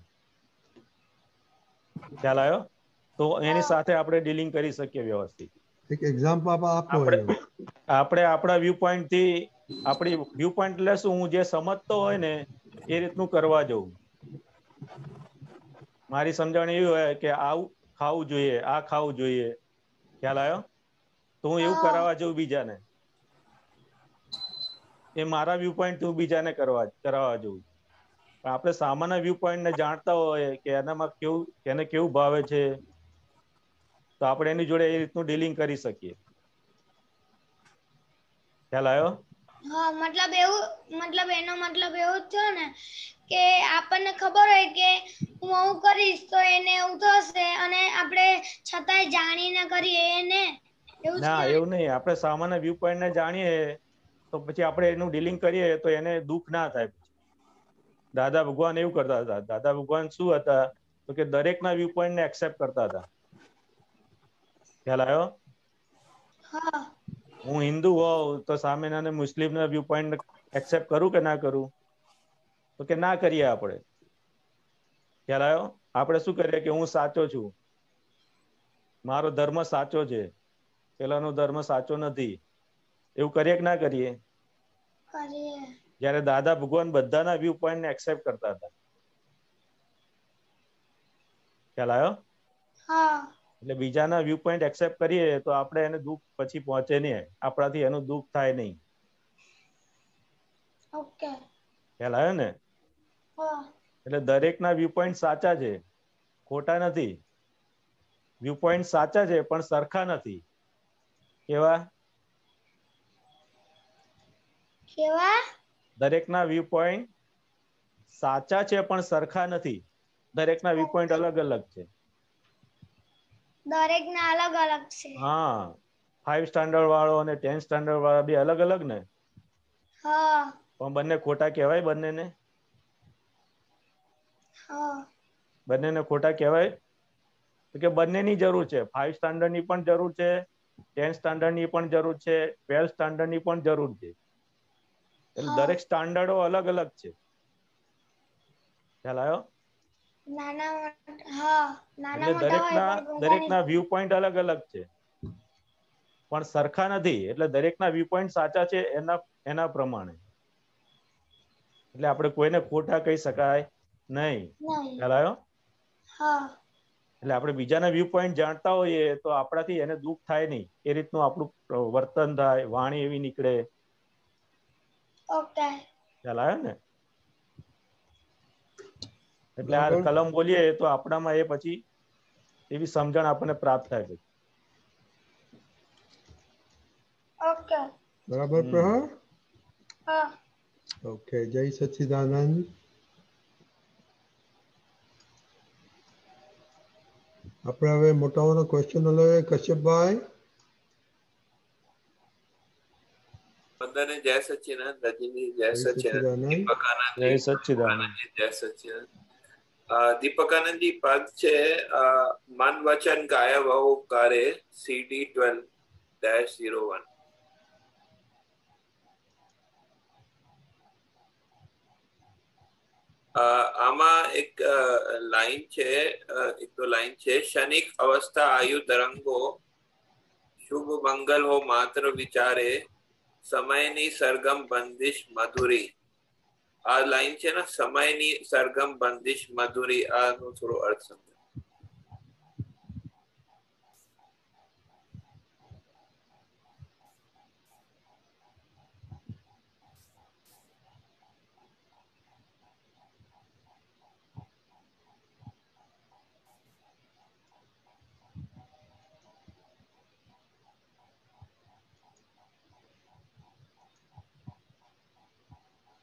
ખ્યાલ આવ્યો? તો એની સાથે આપણે ડીલિંગ કરી શકીએ વ્યવસ્થિત. એક એક્ઝામ્પલ આપો. આપણે આપણા વ્યૂ પોઈન્ટ થી આપણી વ્યૂ પોઈન્ટ એટલે શું, હું જે સમજતો હોય ને એ રીતનું કરવા જવું. મારી સમજણ એવી હોય કે આવું ખાવું જોઈએ, આ ખાવું જોઈએ. ખ્યાલ આવ્યો? તો હું એવું કરાવવા જઉં બીજાને. એ મારા વ્યૂ પોઈન્ટ હું બીજાને કરાવવા જઉં. આપણે સામાન્ય વ્યૂ પોઈન્ટ ને જાણતા હોય કે એનામાં કેવું, એને કેવું ભાવે છે, તો આપણે એની જોડે એ રીતનું ડીલિંગ કરી શકીએ. ખ્યાલ આવ્યો? હા, મતલબ એનો મતલબ એવું જ થયો ને કે આપણને ખબર હોય કે હું આવું કરીશ તો એને એવું થશે, અને આપણે છતાંય જાણીને કરીએ એને એવું જ ના, કહેવાય. એવું નહીં. આપણે સામાન્ય વ્યૂ પોઈન્ટ ને જાણીએ તો પછી આપણે એનું ડીલિંગ કરીએ તો એને દુઃખ ના થાય. દાદા ભગવાન એવું કરતા હતા. દાદા ભગવાન શું હતા તો કે દરેકના વ્યૂ પોઈન્ટ ને એક્સેપ્ટ કરતા હતા. ખ્યાલ આવ્યો? હું હિન્દુ હોઉં તો સામેના મુસ્લિમના વ્યૂ પોઈન્ટ એક્સેપ્ટ કરું કે ના કરું? તો કે ના કરીએ આપણે. ખ્યાલ આવ્યો? આપણે શું કરીએ કે હું સાચો છું, મારો ધર્મ સાચો છે, પેલાનો ધર્મ સાચો નથી. એવું કરીએ કે ના કરીએ? જયારે દાદા ભગવાન બધાના વ્યૂ પોઈન્ટ ને એક્સેપ્ટ કરતા હતા. ખ્યાલ આવ્યો? એટલે બીજાના વ્યૂ પોઈન્ટ એક્સેપ્ટ કરીએ તો આપણે એને દુઃખ પછી પહોંચે નહીં, આપણાથી એનું દુઃખ થાય નહીં. ખ્યાલ આવ્યો ને? એટલે દરેકના વ્યૂ પોઈન્ટ સાચા છે, ખોટા નથી. વ્યૂ પોઈન્ટ સાચા છે પણ સરખા નથી. કેવા? દરેકના વ્યૂ પોઈન્ટ સાચા છે પણ સરખા નથી. દરેકના વ્યૂ પોઈન્ટ અલગ અલગ છે. દરેકના અલગ અલગ છે. હા, 5 સ્ટાન્ડર્ડ વાળો અને 10 સ્ટાન્ડર્ડ વાળા બે અલગ અલગ ને. પણ બંને ખોટા કહેવાય? બંનેને ખોટા કહેવાય? તો કે બંનેની જરૂર છે. 5 સ્ટાન્ડર્ડ ની પણ જરૂર છે, 10 સ્ટાન્ડર્ડ ની પણ જરૂર છે, 12 સ્ટાન્ડર્ડ ની પણ જરૂર છે. એટલે દરેક સ્ટાન્ડર્ડો અલગ અલગ છે. ખ્યાલ આવ્યો? એટલે દરેકના વ્યૂ પોઈન્ટ અલગ અલગ છે પણ સરખા નથી. એટલે દરેકના વ્યૂ પોઈન્ટ સાચા છે એના પ્રમાણે. એટલે આપણે કોઈને ખોટા કહી શકાય નહીં. ખ્યાલ આવ્યો? એટલે આપણે બીજાના વ્યૂ પોઈન્ટ જાણતા હોઈએ તો આપણાથી એને દુઃખ થાય નહીં. એ રીતનું આપણું વર્તન થાય, વાણી એવી નીકળે. ખ્યાલ આવ્યો ને? એટલે આ કલમ બોલીએ તો આપણામાં એ પછી એવી સમજણ આપણને પ્રાપ્ત થાય છે. બરાબર પ્રહર? ઓકે, જય સચ્ચિદાનંદ. આપણે હવે મોટાઓનો ક્વેશ્ચન લઈએ. કશ્યપભાઈ. બધાને જય સચ્ચિદાનંદ. રજની જય સચ્ચિદાનંદ. દીપકાનંદ જય સચ્ચિદાનંદ. જય સચ્ચિદાનંદ. દીપકાનંદજી પદ છે મન વચન કાયા વહુ કરે CD 12-01. આમાં એક લાઈન છે, એક તો લાઈન છે, ક્ષણિક અવસ્થા આયુ તરંગો શુભ મંગલ હો માત્ર વિચારે સમયની સરગમ બંદિશ મધુરી. આ લાઈન છે ને, સમયની સરગમ બંદિશ મધુરી, આનો થોડો અર્થ સમજો.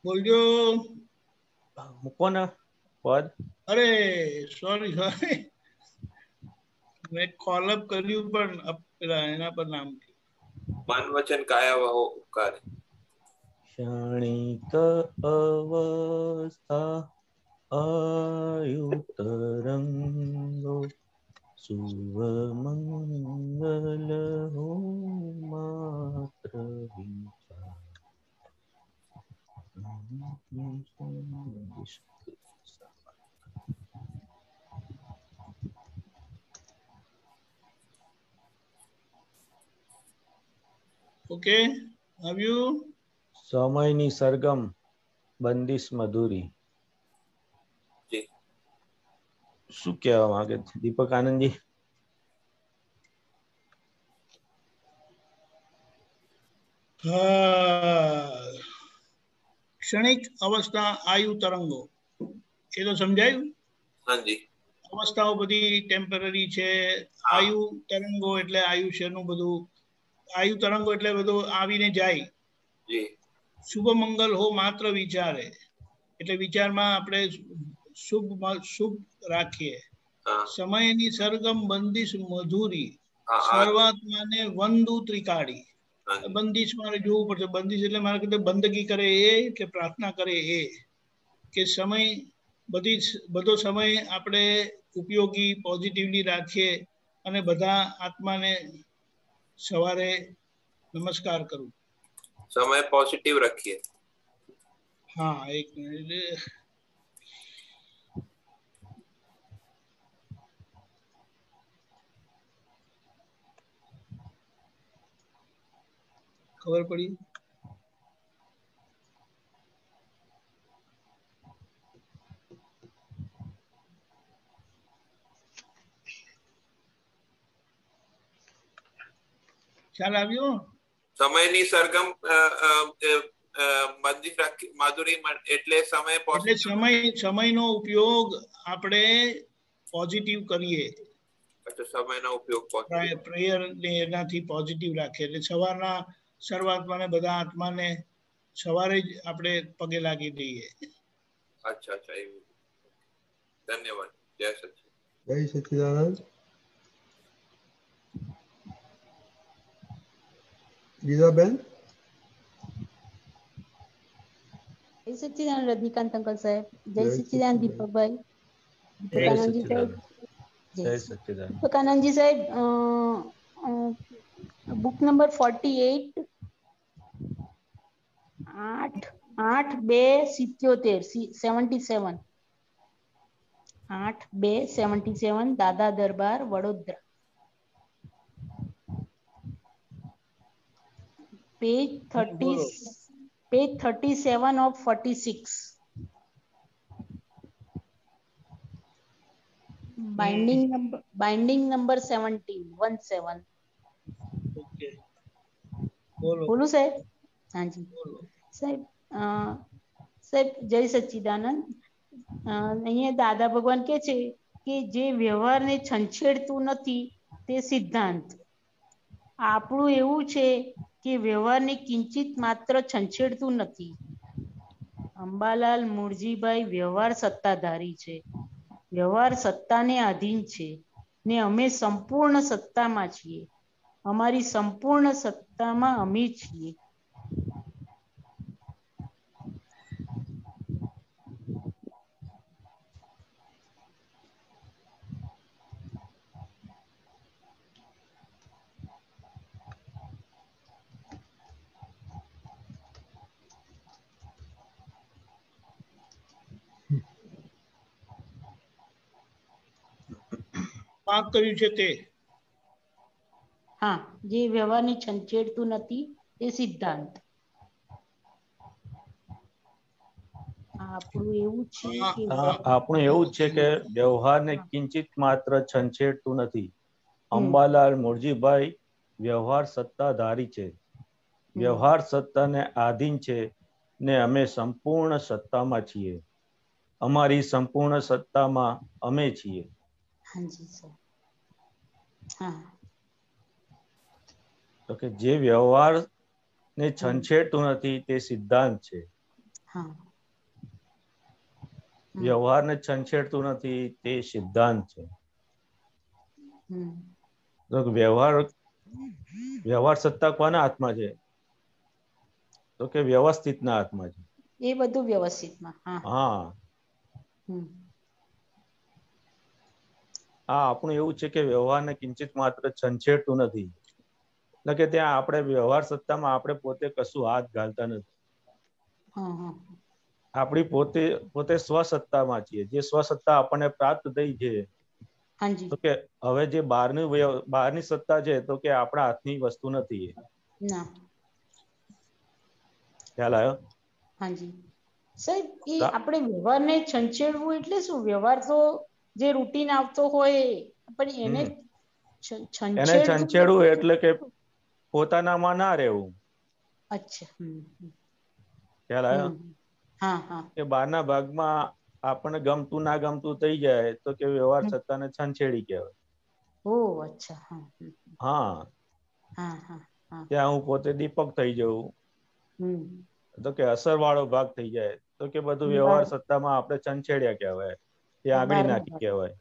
બોલજો. મૂકો ને પદ. અરે સોરી મેં કોલઅપ કર્યું પણ પેલા એના પર નામ મન વચન કાયા વહો ઉપકાર. ક્ષણિક અવસ્થા આયુ તરંગો શુભ મંગલ હો માત્ર વિચાર. ઓકે આવ્યું. સમયની સરગમ બંદિશ મધુરી. શું કહેવા માંગે છે દીપક આનંદજી? ક્ષણિક અવસ્થા આયુ તરંગો એ તો સમજાયું. હાજી. અવસ્થાઓ બધી ટેમ્પરરી છે. આયુ તરંગો એટલે આયુષ્યનું બધું. આયુ તરંગો એટલે બધું આવીને જાય. શુભ મંગલ હો માત્ર વિચારે એટલે વિચારમાં આપણે શુભ રાખીએ. સમયની સરગમ બંદિશ મધુરી સર્વાત્માને વંદુ ત્રિકાળી. બંદિશ મારે જોવું પડશે. બંદિશ એટલે મારે કીધું બંદગી કરે એ કે પ્રાર્થના કરે એ કે સમય બધો સમય આપણે ઉપયોગી પોઝિટિવલી રાખીએ અને બધા આત્માને સવારે નમસ્કાર કરું. સમય પોઝિટિવ રાખીએ. હા એક મિનિટ. ખબર પડી. ખ્યાલ આવ્યો. સમયની સરગમ માધુરી એટલે સમયનો ઉપયોગ આપણે પોઝિટિવ કરીએ. સમયનો ઉપયોગ પ્રેયર ને એનાથી પોઝિટિવ રાખીએ એટલે સવારના શરૂઆતમાં બધા આત્માને સવારે જ આપણે પગે લાગી દઈએ. અચ્છા અચ્છા એવું. ધન્યવાદ. જય સચિદાનંદ. જય સચિદાનંદ. ગીતાબેન. જય સચિદાનંદ રજનીકાંત અંકલ સાહેબ. જય સચિદાનંદ દીપકભાઈ. દીપકાનંદજી સાહેબ. જય સચિદાનંદ. દીપકાનંદજી સાહેબ book number 48 8/2/77 8/2/77 Dada Darbar Vadodara. Page 37 of 46. Binding number 17. બોલું સાહેબ? હાજી સાહેબ. સાહેબ જય સચ્ચિદાનંદ. અહીંયા દાદા ભગવાન કે છે કે જે વ્યવહારને છંછેડતું નથી તે સિદ્ધાંત. આપણું એવું છે કે વ્યવહારને કિંચિત માત્ર છંછેડતું નથી. અંબાલાલ મુરજીભાઈ વ્યવહાર સત્તાધારી છે. વ્યવહાર સત્તાને આધીન છે ને અમે સંપૂર્ણ સત્તામાં છીએ. અમારી સંપૂર્ણ સત્તામાં અમે છીએ. પાક કર્યું છે તે. હા, જે વ્યવહારને છંછેડતું નથી તે સિદ્ધાંત. આપણું એવું છે કે વ્યવહારને કિંચિત માત્ર છંછેડતું નથી. અંબાલાલ મુરજીભાઈ વ્યવહાર સત્તાધારી છે. વ્યવહાર સત્તાને આધીન છે ને અમે સંપૂર્ણ સત્તામાં છીએ. અમારી સંપૂર્ણ સત્તામાં અમે છીએ. તો કે જે વ્યવહાર ને છંછેડતું નથી તે સિદ્ધાંત છે. હા વ્યવહારને છંછેડતું નથી તે સિદ્ધાંત છે. તો વ્યવહાર સત્તા કોના હાથમાં છે? તો કે વ્યવસ્થિતના હાથમાં છે. એ બધું વ્યવસ્થિતમાં. હા હા આપણું એવું છે કે વ્યવહારને કિંચિત માત્ર છંછેડતું નથી, એટલે કે ત્યાં આપણે વ્યવહાર સત્તામાં આપણે પોતે કશું હાથ ઘાલતા નથી. આપણી પોતે સ્વસત્તામાં છીએ. જે સ્વસત્તા આપણને પ્રાપ્ત થઈ છે તો કે હવે જે બહારની સત્તા છે તો કે આપણા હાથની વસ્તુ નથી. ખ્યાલ આવ્યો? હાજી સાહેબ, એ આપણે વ્યવહારને છંછેડવું એટલે શું? વ્યવહાર તો જે રૂટીન આવતો હોય, પણ એને છંછેડવું એટલે કે પોતાનામાં ના રહેવું. અચ્છા. ખ્યાલ આવ્યો? કે બહારના ભાગમાં આપણને ગમતું ના ગમતું થઈ જાય તો કે વ્યવહાર સત્તાને છંછેડી કહેવાય. ઓહ અચ્છા. ત્યાં હું પોતે દીપક થઈ જવું તો કે અસર વાળો ભાગ થઈ જાય તો કે બધું વ્યવહાર સત્તામાં આપણે છંછેડ્યા કહેવાય, એ આંગળી નાખી કહેવાય.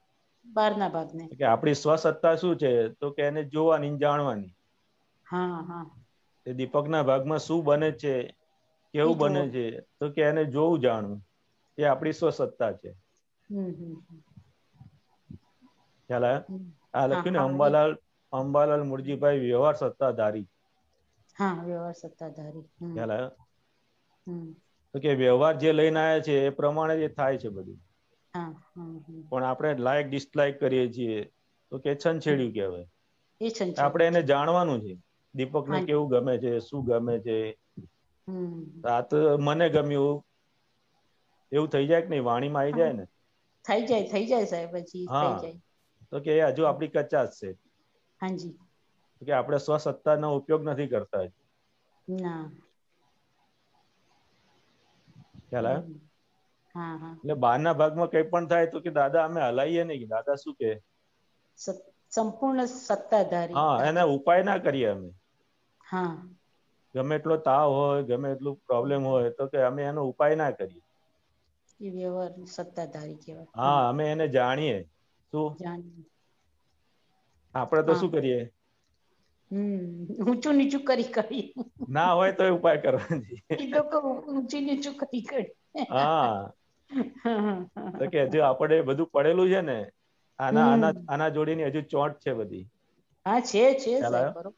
બહારના ભાગને કે આપણી સ્વસત્તા શું છે તો કે એને જોવાની, જાણવાની. તે દીપકના ભાગમાં શું બને છે, કેવું બને છે તો કે એને જોવું, જાણવું, એ આપણી સ્વસત્તા છે. ખ્યાલ આવ્યો? આ લખ્યું ને અંબાલાલ મુરજીભાઈ વ્યવહાર સત્તાધારી. વ્યવહાર સત્તાધારી. ખ્યાલ આવ્યો? તો કે વ્યવહાર જે લઈને આવ્યા છે એ પ્રમાણે જ થાય છે બધું. પણ આપણે લાઈક ડિસલાઈક કરીએ છીએ તો કે છંછેડ્યું કહેવાય. આપણે એને જાણવાનું છે. દીપકને કેવું ગમે છે, શું ગમે છે. આ તો મને ગમ્યું એવું થઈ જાય કે નહીં, વાણીમાં આવી જાય ને? થઈ જાય સાહેબ. પછી થઈ જાય તો કે હજુ આપણી કચાશ છે. કે આપણે સ્વસત્તાનો ઉપયોગ નથી કરતા. ખ્યાલ આવ્યો? એટલે બહારના ભાગમાં કઈ પણ થાય તો કે દાદા અમે હલાઈએ નહીં. દાદા શું કે સંપૂર્ણ સત્તાધારી. એના ઉપાય ના કરીએ અમે. ગમે એટલો તાવ હોય, ગમે એટલું પ્રોબ્લેમ હોય તો કે અમે એનો ઉપાય ના કરીએ. એ વ્યવહાર સત્તાધારી કહેવાય. અમે એને જાણીએ. શું આપણે તો શું કરીએ? ઊંચું નીચું કરી ના હોય તો ઉપાય કરવાની. ઊંચું નીચું કરી તો કે હજુ આપણે બધું પડેલું છે ને, આના જોડીની હજુ ચોટ છે બધી. ખ્યાલ આવ્યો?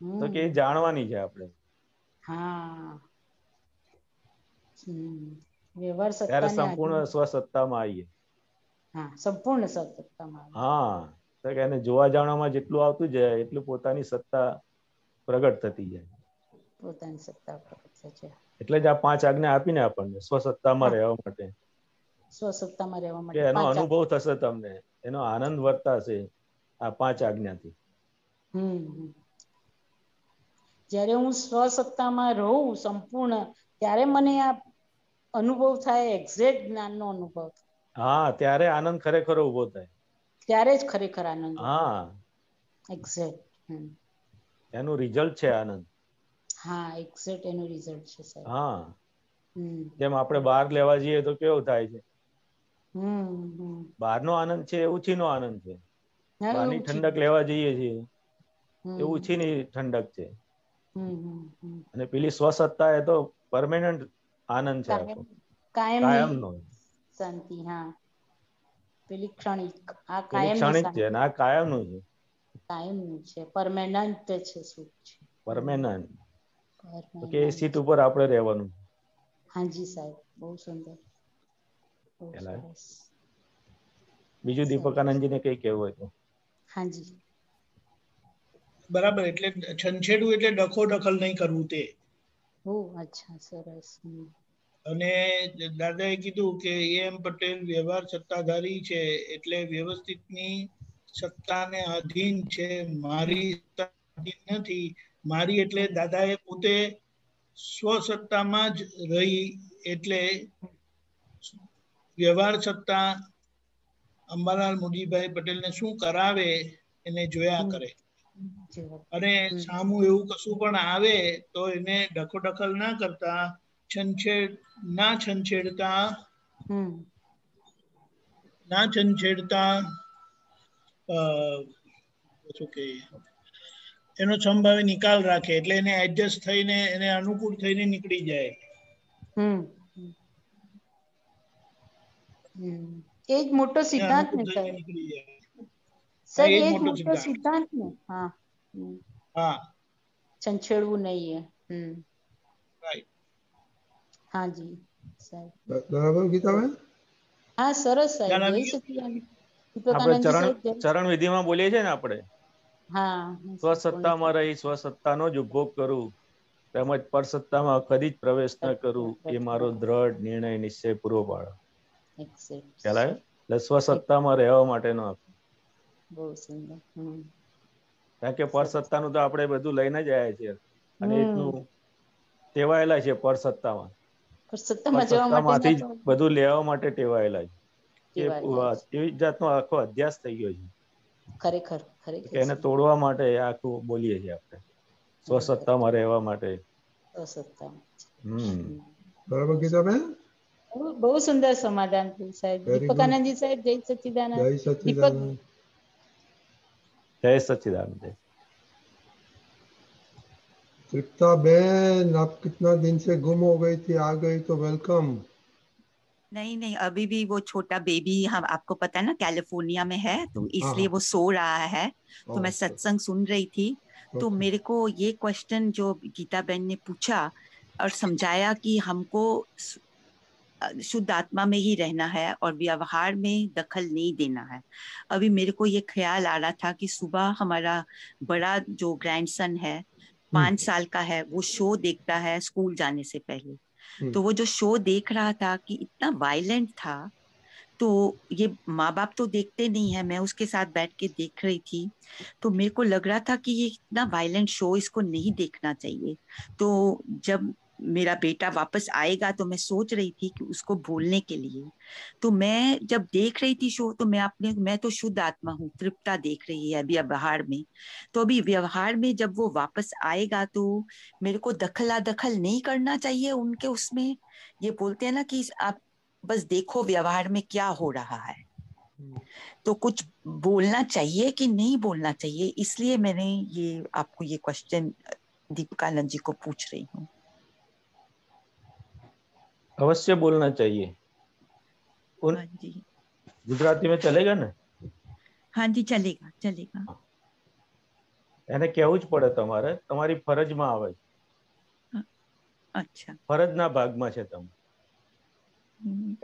તો કે જાણવાની છે આપણે. વ્યવહાર ત્યારે સત્તા સંપૂર્ણ સ્વસત્તામાં આવીએ. સંપૂર્ણ સત્તામાં. તો કે એને જોવા જાણવામાં જેટલું આવતું જાય એટલું પોતાની સત્તા પ્રગટ થતી જાય. પોતાની સત્તા પ્રગટ થાય. એટલે જ આ 5 આજ્ઞા આપીને આપણને સ્વસત્તામાં રહેવા માટે. સ્વસત્તામાં રહેવા કે માટે એનો અનુભવ થશે તમને, એનો આનંદ વર્તાશે આ 5 આજ્ઞાથી. જ્યારે હું સ્વસત્તામાં રહું સંપૂર્ણ, ત્યારે મને આ અનુભવ થાય, એક્ઝેક્ટ જ્ઞાનનો અનુભવ થાય. ત્યારે આનંદ ખરેખર ઉભો થાય. ત્યારે જ ખરેખર આનંદ. એક્ઝેક્ટ એનું રિઝલ્ટ છે આનંદ. એક્ઝેક્ટ એનું રિઝલ્ટ છે સાહેબ. જેમ આપણે બહાર લેવા જઈએ તો કેવું થાય છે? બહારનો આનંદ છે એ ઉછીનો આનંદ છે. બહારની ઠંડક લેવા જઈએ છીએ એ ઉછીની ઠંડક છે. અને પેલી સ્વસત્તા એ તો પરમેનન્ટ આનંદ છે, કાયમનો શાંતિ. પેલી ક્ષણિક, આ ક્ષણિક છે અને આ કાયમનું છે. કાયમનું છે, પરમેનન્ટ છે. શું છે? પરમેનન્ટ. કે એ સીટ ઉપર આપણે રહેવાનું. હાજી સાહેબ, બહુ સુંદર. બીજું દીપકાનંદજીને કઈ કહેવું હોય તો? હાજી બરાબર. એટલે છંછેડવું એટલે ડખો દખલ નહીં કરવું તે. અચ્છા, સરસ. અને દાદાએ કીધું કે એમ પટેલ વ્યવહાર સત્તાધારી છે એટલે વ્યવસ્થિતની સત્તાને અધીન છે, મારી અધીન નથી. મારી એટલે દાદાએ પોતે સ્વસત્તામાં જ રહી એટલે વ્યવહાર સત્તા અંબાલાલ મુરજીભાઈ પટેલને શું કરાવે એને જોયા કરે. અને સામું એવું કશું પણ આવે તો એને ડખો દખલ ના કરતા છંછેડતા શું કે એનો સંભાવે નિકાલ રાખે એટલે એને એડજસ્ટ થઈને એને અનુકૂળ થઈને નીકળી જાય. એ જ મોટો સિદ્ધાંત ને સર, એ જ મોટો સિદ્ધાંત ને. હા હા, છંછેડવું નહીં है. રાઈટ. हाँ जी सर. બરાબર ગીતાબેન? હા સરસ સાહેબ. જય સચિદાનંદ. આપણે ચરણ વિધિમાં બોલીએ છીએ ને આપણે, હા, સ્વસત્તામાં રહી સ્વસત્તાનો જ ઉપભોગ કરું તેમજ પરસત્તામાં કદી જ પ્રવેશ ન કરું એ મારો દ્રઢ નિર્ણય નિશ્ચય પૂરો પાડો. ખ્યાલ આવ્યો? એટલે સ્વસત્તામાં રહેવા માટેનો બહુ સુંદર. કારણ કે પરસત્તાનું તો આપણે બધું લઈને જ આવ્યા છીએ અને એટલું ટેવાયેલા છે પરસત્તામાં. પરસત્તામાંથી જ બધું લેવા માટે ટેવાયેલા છે. એવી જાતનો આખો અધ્યાસ થઈ ગયો છે. ખરેખર એને તોડવા માટે આખું બોલીએ છીએ આપણે, સ્વસત્તામાં રહેવા માટે. બરાબર ગીતાબેન? બહુ સુંદર સમાધાન થયું સાહેબ. દીપકાનંદજી સાહેબ, જય સચ્ચિદાનંદ. જય સચ્ચિદાનંદ. जय सच्चिदानंद. तृप्ता बहन, आप कितना दिन से गुम हो गई थी, आ गई तो वेलकम. नहीं, अभी भी वो छोटा बेबी, हम आपको पता है ना कैलिफोर्निया में है, तो इसलिए वो सो रहा है. तो मैं सत्संग सुन रही थी, तो मेरे को ये क्वेश्चन जो गीता बहन ने पूछा और समझाया कि हमको शुद्ध आत्मा में ही रहना है और व्यवहार में दखल नहीं देना है. अभी मेरे को ये ख्याल आ रहा था कि सुबह हमारा बड़ा जो ग्रैंडसन है 5 साल का है, वो शो देखता है स्कूल जाने से पहले. तो वो जो शो देख रहा था कि इतना वायलेंट था, तो ये माँ बाप तो देखते नहीं है, मैं उसके साथ बैठ के देख रही थी, तो मेरे को लग रहा था कि ये इतना वायलेंट शो इसको नहीं देखना चाहिए. तो जब मेरा बेटा वापस आएगा तो मैं सोच रही थी कि उसको बोलने के लिए, तो मैं जब देख रही थी शो, तो मैं तो शुद्ध आत्मा हूँ, तृप्ता देख रही है अभी व्यवहार में. तो अभी व्यवहार में जब वो वापस आएगा तो मेरे को दखल नहीं करना चाहिए उनके उसमें. ये बोलते हैं ना कि आप बस देखो व्यवहार में क्या हो रहा है, तो कुछ बोलना चाहिए कि नहीं बोलना चाहिए, इसलिए मैंने ये आपको ये क्वेश्चन दीपकानंद जी को पूछ रही हूँ. अवश्य बोलना चाहिए. गुजराती में चलेगा ना? हाँ जी, चलेगा. એને કેવું જ પડે, તમારી ફરજમાં આવે છે. અચ્છા, ફરજના ભાગમાં છે તમે.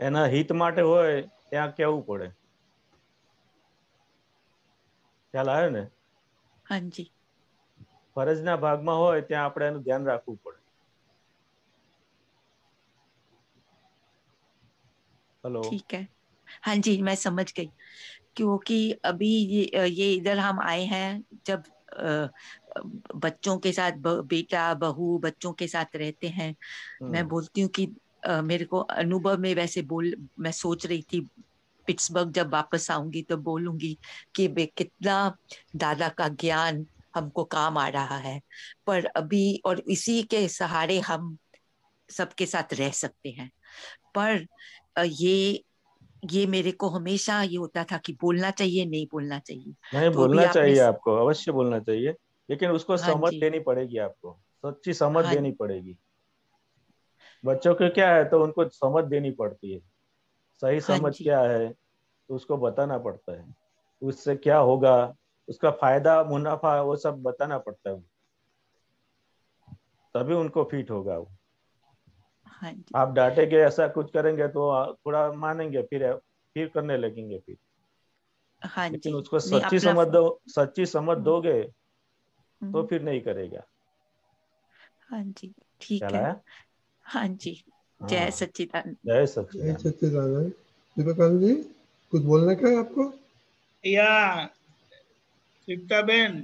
એના હિત માટે હોય ત્યાં કેવું પડે. ખ્યાલ આવ્યો ને? हाँ जी. ફરજના ભાગમાં હોય ત્યાં આપણે એનું ધ્યાન રાખવું પડે. हेलो. ठीक है, हाँ जी, मैं समझ गई. क्योंकि अभी ये इधर हम आए हैं जब बच्चों के साथ बेटा बहू बच्चों के साथ रहते हैं. मैं बोलती हूँ कि मेरे को अनुभव में वैसे मैं सोच रही थी पिट्सबर्ग जब वापस आऊंगी तो बोलूंगी कि कितना दादा का ज्ञान हमको काम आ रहा है, पर अभी और इसी के सहारे हम सबके साथ रह सकते हैं. पर ये मेरे को हमेशा ये होता था कि बोलना चाहिए नहीं बोलना चाहिए. नहीं, बोलना चाहिए आपको, अवश्य बोलना चाहिए, लेकिन उसको समझ देनी पड़ेगी आपको, सच्ची समझ देनी पड़ेगी. बच्चों को क्या है तो उनको समझ देनी पड़ती है, सही समझ क्या है तो उसको बताना पड़ता है, उससे क्या होगा, उसका फायदा मुनाफा वो सब बताना पड़ता है, तभी उनको फिट होगा वो. आप डांटेंगे ऐसा कुछ करेंगे तो थोड़ा मानेंगे, फिर करने लगेंगे फिर. लेकिन उसको सच्ची समझ दोगे तो फिर नहीं करेगा. हाँ जी, ठीक है. हाँ जी, जय सच्चिदानंद. जय सच्चिदानंद. दीपकानंद जी, कुछ बोलना क्या है आपको? या तृप्ता बहन.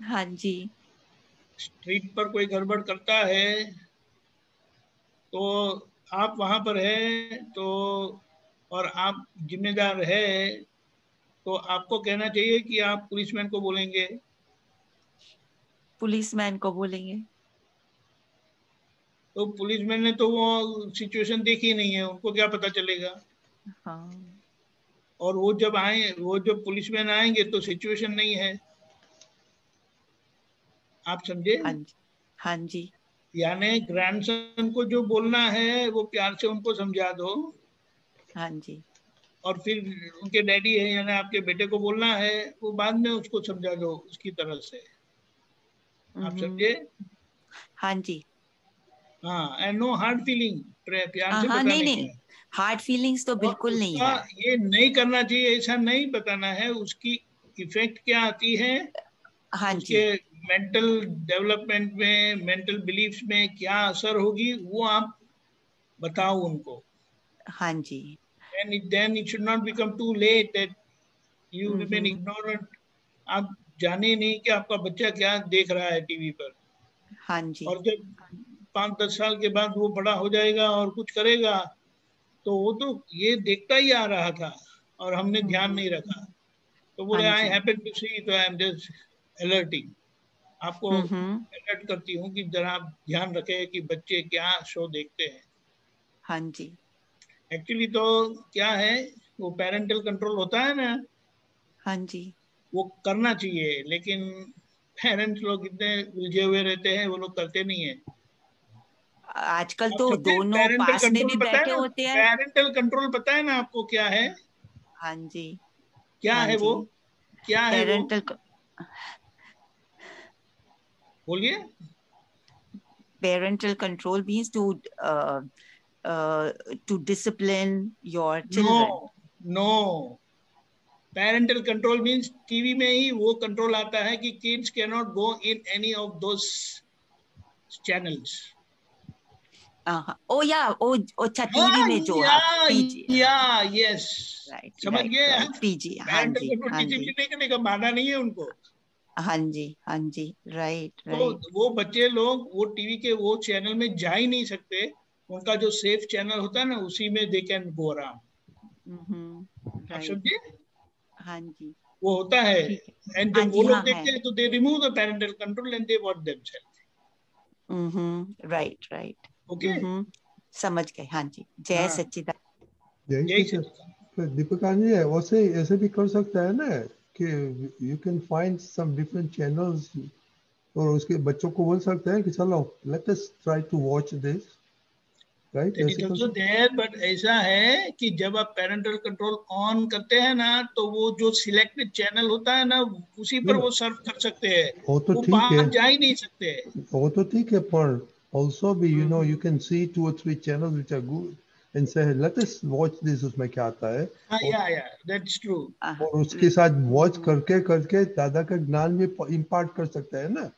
हाँ जी. स्ट्रीट पर कोई गड़बड़ करता है तो आप वहां पर है तो और आप जिम्मेदार है तो आपको कहना चाहिए कि आप पुलिसमैन को बोलेंगे. पुलिसमैन को बोलेंगे. तो पुलिसमैन ने तो वो सिचुएशन देखी नहीं है, उनको क्या पता चलेगा। हाँ। और वो जब पुलिसमैन आएंगे तो सिचुएशन नहीं है, आप समझे? हाँ जी। यानी ग्रैंडसन को जो बोलना है वो प्यार से उनको समझा दो। हाँ जी। और फिर उनके डैडी है यानी आपके बेटे को बोलना है, वो बाद में उसको समझा दो उसकी तरफ से, आप समझे? हाँ जी। हाँ, एंड नो हार्ड फीलिंग, प्यार से हाँ, बताने नहीं, हार्ड फीलिंग्स तो बिल्कुल नहीं है। ये नहीं करना चाहिए, ऐसा नहीं बताना है, उसकी इफेक्ट क्या आती है, हाँ उसके मेंटल डेवलपमेंट में, मेंटल बिलीफ्स में क्या असर होगी, वो आप बताओ उनको। हाँ जी। Then it should not become too late that you remain ignorant. आप जाने नहीं कि आपका बच्चा क्या देख रहा है टीवी पर। हाँ जी। और जब 5-10 साल के बाद वो बड़ा हो जाएगा और कुछ करेगा तो वो तो ये देखता ही आ रहा था और हमने ध्यान नहीं रखा, तो बोले आई हैपन टू सी, तो आई एम जस्ट अलर्टिंग, आपको अलर्ट करती हूँ कि जरा आप ध्यान रखें कि बच्चे क्या शो देखते हैं। हाँ जी। एक्चुअली तो क्या है, वो पेरेंटल कंट्रोल होता है ना, हाँ जी, वो करना चाहिए, लेकिन पेरेंट्स लोग इतने उलझे हुए रहते हैं, वो लोग करते नहीं है। आजकल तो दोनों पास में भी बैठे होते हैं। पेरेंटल कंट्रोल पता है ना आपको क्या है? हाँ जी। क्या है वो? क्या है वो? बोलिए। Parental control means to discipline your children. No. Parental control means TV में ही वो कंट्रोल आता है कि kids cannot go in any of those channels. ओ या ओ अच्छा टीवी में जो पीजी, यस, समझ गए? पीजी, हाँ जी, हाँ जी, नहीं करने का माना नहीं है उनको। हाँ जी, हाँ जी, राइट। तो वो बच्चे लोग वो टीवी के वो चैनल में जा ही नहीं सकते, उनका जो सेफ चैनल होता है ना उसी में दे कैन गो अराउंड, समझे? हाँ जी, वो होता है। एंड जब वो लोग देखते हैं तो they remove the parental control and they watch themselves. Right, right, okay, समझ गए। हाँ जी, जय सच्चिदानंद। जय सच्चिदानंद। दीपिका जी ऐसे भी कर सकता है ना कि you can find some different channels और उसके बच्चों को बोल सकते हैं कि चलो let us try to watch this, right? But ऐसा है कि जब आप पेरेंटल कंट्रोल ऑन करते हैं ना तो वो जो सिलेक्टेड चैनल होता है ना उसी पर वो सर्व कर सकते हैं, वो तो ठीक है, जा ही नहीं सकते। वो तो ठीक है, पर also be you can see 2 or 3 channels which are good and say let us watch this, उसमें क्या आता है। yeah, that's true। और उसके साथ वॉच करके दादा का ज्ञान भी इम्पार्ट कर सकता है ना।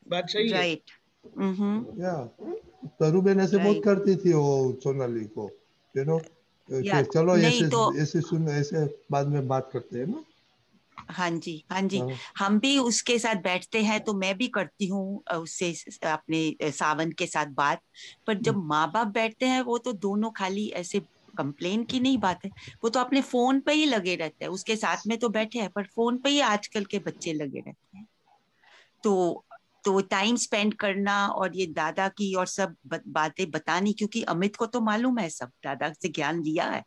बात सही है, राइट। या तरू बेन ऐसे बहुत करती थी वो सोनाली को, यू नो, चलो ऐसे बाद में बात करते हैं ना। हाँ जी, हाँ जी, हम भी उसके साथ बैठते हैं तो मैं भी करती हूँ उससे अपने सावन के साथ बात, पर जब माँ बाप बैठते हैं वो तो दोनों खाली ऐसे कंप्लेन की नहीं बात है, वो तो अपने फोन पे ही लगे रहते हैं, उसके साथ में तो बैठे हैं पर फोन पे ही आजकल के बच्चे लगे रहते हैं। तो टाइम स्पेंड करना और ये दादा की और सब बातें बतानी, क्योंकि अमित को तो मालूम है सब, दादा से ज्ञान लिया है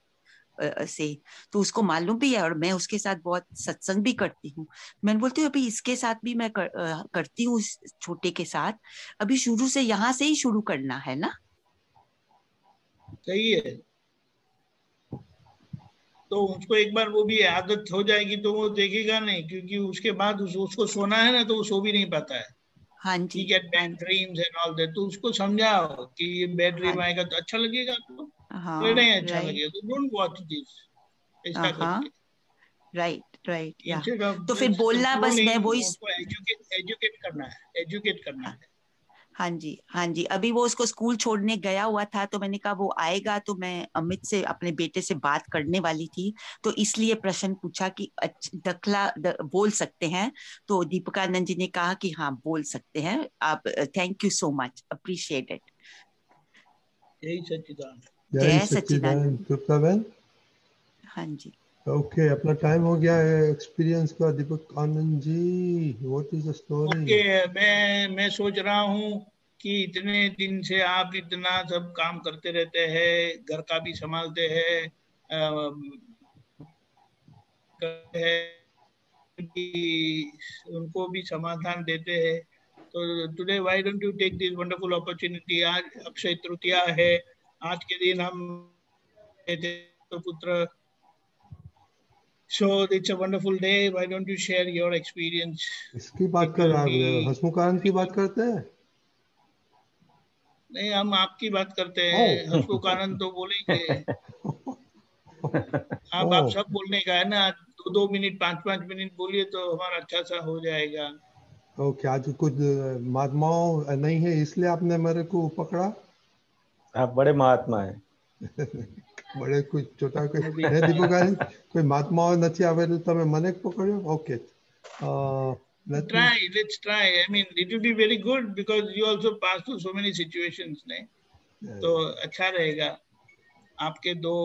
से, तो उसको मालूम भी है और मैं उसके साथ बहुत सत्संग भी करती हूँ। मैं बोलती हूँ अभी इसके साथ भी मैं करती हूँ, छोटे के साथ अभी शुरू से यहाँ से ही शुरू करना है ना। सही है, तो उसको एक बार वो भी आदत हो जाएगी तो वो देखेगा नहीं, क्योंकि उसके बाद उसको सोना है ना तो वो सो भी नहीं पाता है। हाँ जी, he get bad dreams and all that, तो उसको समझाओ कि ये बैड ड्रीम आएगा तो अच्छा लगेगा आपको, नहीं अच्छा लगेगा तो डोंट वॉच दिस, ऐसा करके। राइट, या तो फिर बोलना बस, मैं वही एजुकेट करना है। हाँ जी, हाँ जी, अभी वो उसको स्कूल छोड़ने गया हुआ था तो मैंने कहा वो आएगा तो मैं अमित से, अपने बेटे से बात करने वाली थी, तो इसलिए प्रश्न पूछा कि दखला बोल सकते हैं, तो दीपिकानंद जी ने कहा कि हाँ बोल सकते हैं आप। Thank you so much, appreciate it. जय सच्चिदानंद। जय सच्चिदानंद। हाँ जी, ओके, अपना टाइम हो गया है एक्सपीरियंस का। Deepak Anand ji, what is the story? Okay, मैं सोच रहा हूँ कि इतने दिन से आप इतना सब काम करते रहते हैं, घर का भी संभालते हैं, उनको भी समाधान देते हैं। तो today why don't you take this wonderful opportunity? आज अक्षय तृतीया है, आज के दिन हम पुत्र, so it's a wonderful day. Why don't you share your experience? इसकी बात कर रहा है, हसमुख आनंद की बात करते हैं? नहीं, हम आपकी बात करते हैं। हसमुख आनंद तो बोलेंगे। आप सब बोलने का है ना, 2-2 मिनट 5-5 मिनट बोलिए तो हमारा अच्छा सा हो जाएगा। ओके, आज कुछ महात्माओं नहीं है इसलिए आपने मेरे को पकड़ा? आप बड़े महात्मा है। बड़े कुछ छोटा कोई દીપક કોઈ મહાત્માઓ નથી આવે તો તમે મને પકડ્યો? Okay, let's try. I mean, it will be very good because you also pass through so many situations, नहीं? तो अच्छा रहेगा। आपके 2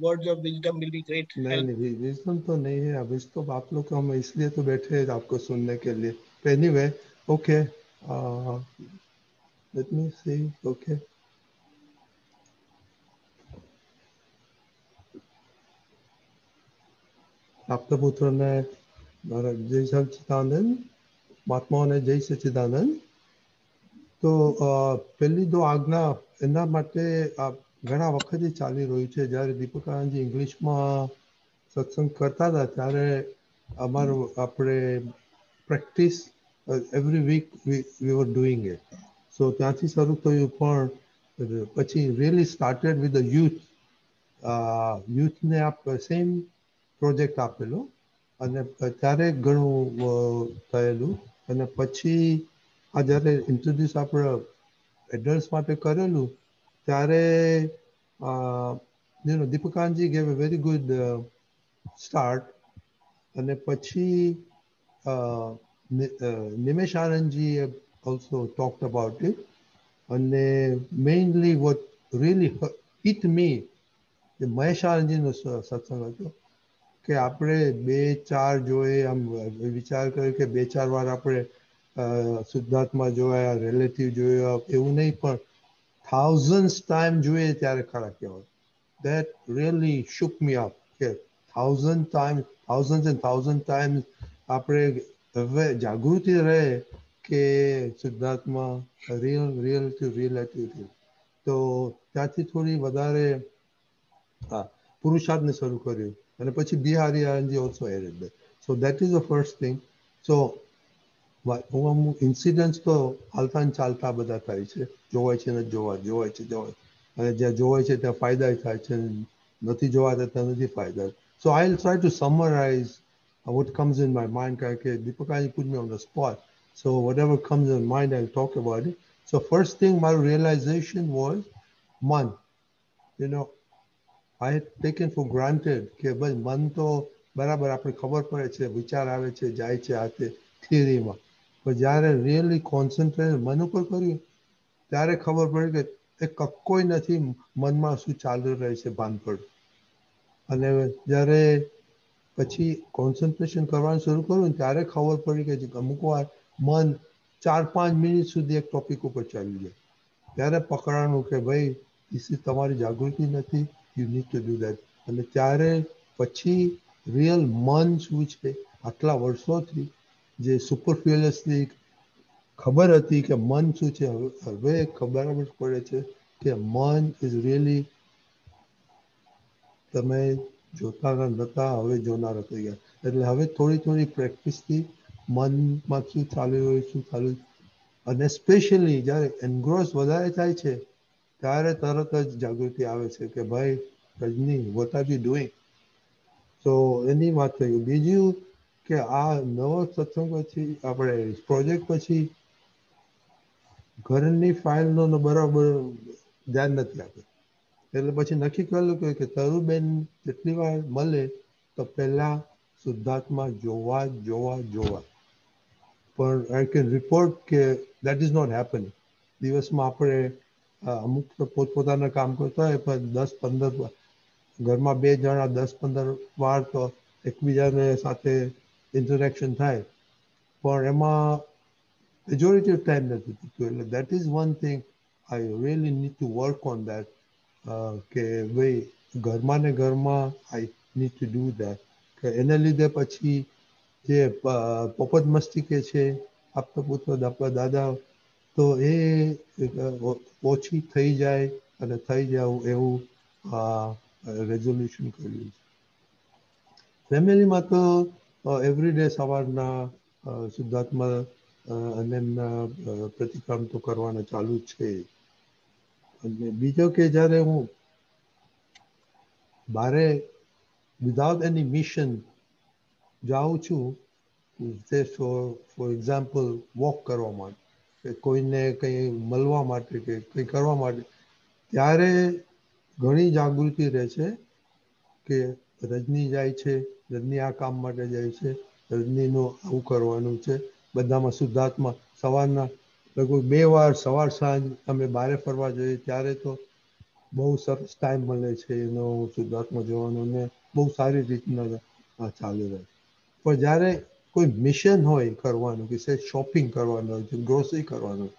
words of wisdom will be great. नहीं, wisdom तो नहीं है, अब इसको आप लोग हम इसलिए तो बैठे हैं आपको सुनने के लिए। Anyway, okay, let me see. Okay. આપતા પુત્રને મારા જય સચ્ચિદાનંદ, મહાત્માઓને જય સચ્ચિદાનંદ। તો પહેલી 2 આજ્ઞા એના માટે ઘણા વખતથી ચાલી રહ્યું છે। જ્યારે દીપકાનંદજી ઇંગ્લિશમાં સત્સંગ કરતા હતા ત્યારે અમારું આપણે practice every week we were doing it. So ત્યાંથી શરૂ થયું, પણ પછી રિયલી સ્ટાર્ટેડ વિથ ધ યુથને આપ સેમ પ્રોજેક્ટ આપેલો અને ત્યારે ઘણું થયેલું। અને પછી આ જ્યારે ઇન્ટ્રોડ્યુસ આપણે એડલ્ટ્સ માટે કરેલું ત્યારે Deepakanandji gave a very good start. અને પછી Nimesh Anandji also talked about it. અને mainly what really hit me એ મહેશ આનંદજીનો સત્સંગ હતો કે આપણે 2-4 જોઈએ, આમ વિચાર કર્યો કે 2-4 વાર આપણે શુદ્ધાત્મા જોયા, રિલેટિવ જોયા, એવું નહીં, પણ thousands time જોઈએ ત્યારે ખરા કહેવાય। That really shook me up કે thousands and thousands times આપણે હવે જાગૃતિ રહે કે શુદ્ધાત્મા રિયલ। તો ત્યાંથી થોડી વધારે પુરુષાર્થને શરૂ કર્યું। અને પછી Bihari Anandji also added that. So that is the first thing. So અમુક ઇન્સિડન્ટ્સ તો હાલતા ને ચાલતા બધા થાય છે, જોવાય છે ને જોવાય છે, અને જ્યાં જોવાય છે ત્યાં ફાયદા થાય છે, નથી જોવાતા ત્યાં નથી ફાયદા। So I will try to summarise what comes in my mind, કારણ કે દીપકાજી put me on the spot, so whatever comes in mind I'll talk about it. So first thing, my realization was मन। you know, I had taken for granted કે ભાઈ મન તો બરાબર આપણે ખબર પડે છે, વિચાર આવે છે, જાય છે આ તે થિયરીમાં, પણ જ્યારે રિયલી કોન્સન્ટ્રેટ મન ઉપર કર્યું ત્યારે ખબર પડી કે એ કક્કોય નથી મનમાં શું ચાલી રહે છે ભાનગડ। અને જ્યારે પછી કોન્સન્ટ્રેશન કરવાનું શરૂ કર્યું ત્યારે ખબર પડી કે અમુક વાર મન 4-5 મિનિટ સુધી એક ટોપિક ઉપર ચાલી જાય, ત્યારે પકડાનું કે ભાઈ ઇસી તમારી જાગૃતિ નથી, you need to do that. અને ત્યારે પછી રિયલ મન શું છે, આટલા વર્ષોથી જે સુપરફિલિયસલી ખબર હતી કે મન શું છે, હવે ખબર પડે છે કે મન ઇઝ રિયલી તમે જોતા નતા, હવે જોનારા થઈ ગયા। એટલે હવે થોડી પ્રેક્ટિસથી મનમાં શું ચાલી રહ્યું, અને સ્પેશિયલી જ્યારે એન્ગ્રોસ વધારે થાય છે ત્યારે તરત જ જાગૃતિ આવે છે કે ભાઈ રજની વોટ આર યુ ડુઈંગ। તો એની વાત થઈ। બીજું કે આ નવો સત્સંગ પછી આપણે પ્રોજેક્ટ પછી ઘરની ફાઇલનો બરાબર ધ્યાન નથી આપે, એટલે પછી નક્કી કરેલું કે તરુબેન જેટલી વાર મળે તો પહેલા શુદ્ધાત્મા જોવા। પણ આઈ કેન રિપોર્ટ કે દેટ ઇઝ નોટ હેપનિંગ। દિવસમાં આપણે અમુક તો પોતપોતાના કામ કરતા હોય, પણ 10-15 ઘરમાં 2 જણા 10-15 વાર તો એકબીજાને સાથે ઇન્ટરેક્શન થાય, પણ એમાં મેજોરિટી ઓફ ટાઈમ નથી થતું. એટલે that is one thing I really need to work on that, કે ભાઈ ઘરમાં ને ઘરમાં I need to do that. કે એને લીધે પછી જે પોપટ મસ્તી કે છે આપતા પુત્ર આપણા દાદા, તો એ ઓછી થઈ જાય અને થઈ જાય એવું રેઝોલ્યુશન કર્યું છે. ફેમિલીમાં તો એવરીડે સવારના શુદ્ધાત્મા અને એમના પ્રતિક્રમ તો કરવાના ચાલુ જ છે. અને બીજો કે જ્યારે હું બારે વિધાઉટ એની મિશન જાઉં છું, ફોર એક્ઝામ્પલ વોક કરવા માટે, કે કોઈને કંઈ મળવા માટે કે કંઈ કરવા માટે, ત્યારે ઘણી જાગૃતિ રહે છે કે રજની જાય છે, રજની આ કામ માટે જાય છે, રજનીનું આવું કરવાનું છે. બધામાં શુદ્ધાત્મા સવારના લગભગ 2 વાર સવાર સાંજ અમે બહાર ફરવા જઈએ ત્યારે તો બહુ સરસ ટાઈમ મળે છે એનો શુદ્ધાત્મા જોવાનો, ને બહુ સારી રીતના ચાલી રહે. પણ જ્યારે કોઈ મિશન હોય કરવાનું, કે શોપિંગ કરવાનું હોય છે, ગ્રોસરી કરવાનું,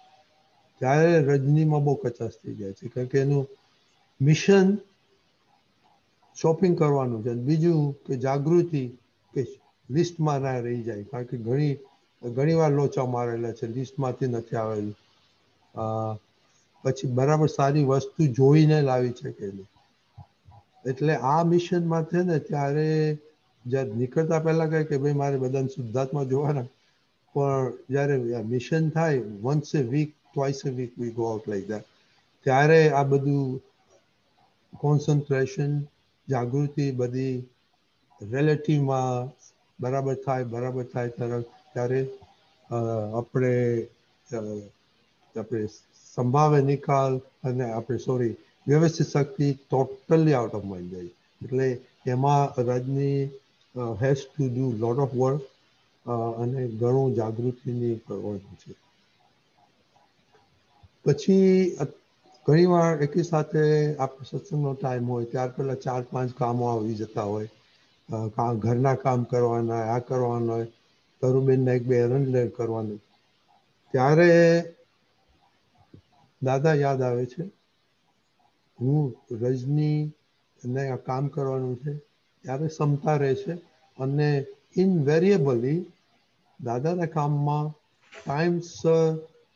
ત્યારે રજનીમાં બહુ કચાશ થઈ જાય છે, કારણ કે એનું મિશન શોપિંગ કરવાનું છે. બીજું કે જાગૃતિ કે લિસ્ટમાં ના રહી જાય, કારણ કે ઘણી વાર લોચા મારેલા છે, લિસ્ટમાંથી નથી આવેલું, પછી બરાબર સારી વસ્તુ જોઈને લાવી છે કે નહીં. એટલે આ મિશનમાં છે ને ત્યારે જ્યારે નીકળતા પહેલા કહે કે ભાઈ મારે બધાને શુદ્ધાત્મા જોવાના, પણ જ્યારે મિશન થાય once a week, twice a week we go out like that, ત્યારે આ બધું કોન્સન્ટ્રેશન, જાગૃતિ બધી રિલેટિવમાં બરાબર થાય ત્યારે આપણે સંભાવે નિકાલ અને આપણે વ્યવસ્થિત શક્તિ ટોટલી આઉટ ઓફ માઇન્ડ જાય. એટલે એમાં Rajni has to do lot of work અને ઘણું જાગૃતિની કરવાનું છે. પછી ઘણી વાર એકી સાથે આપણે સત્સંગનો ટાઈમ હોય ત્યાર પહેલાં 4-5 કામો આવી જતા હોય, ઘરના કામ કરવાના, આ કરવાના હોય, તરુબેનના 1-2 એરંડ કરવાનું, ત્યારે દાદા યાદ આવે છે. હું રજની ને આ કામ કરવાનું છે ત્યારે ક્ષમતા રહે છે, અને ઇનવેરિયેબલી દાદાના કામમાં ટાઈમસર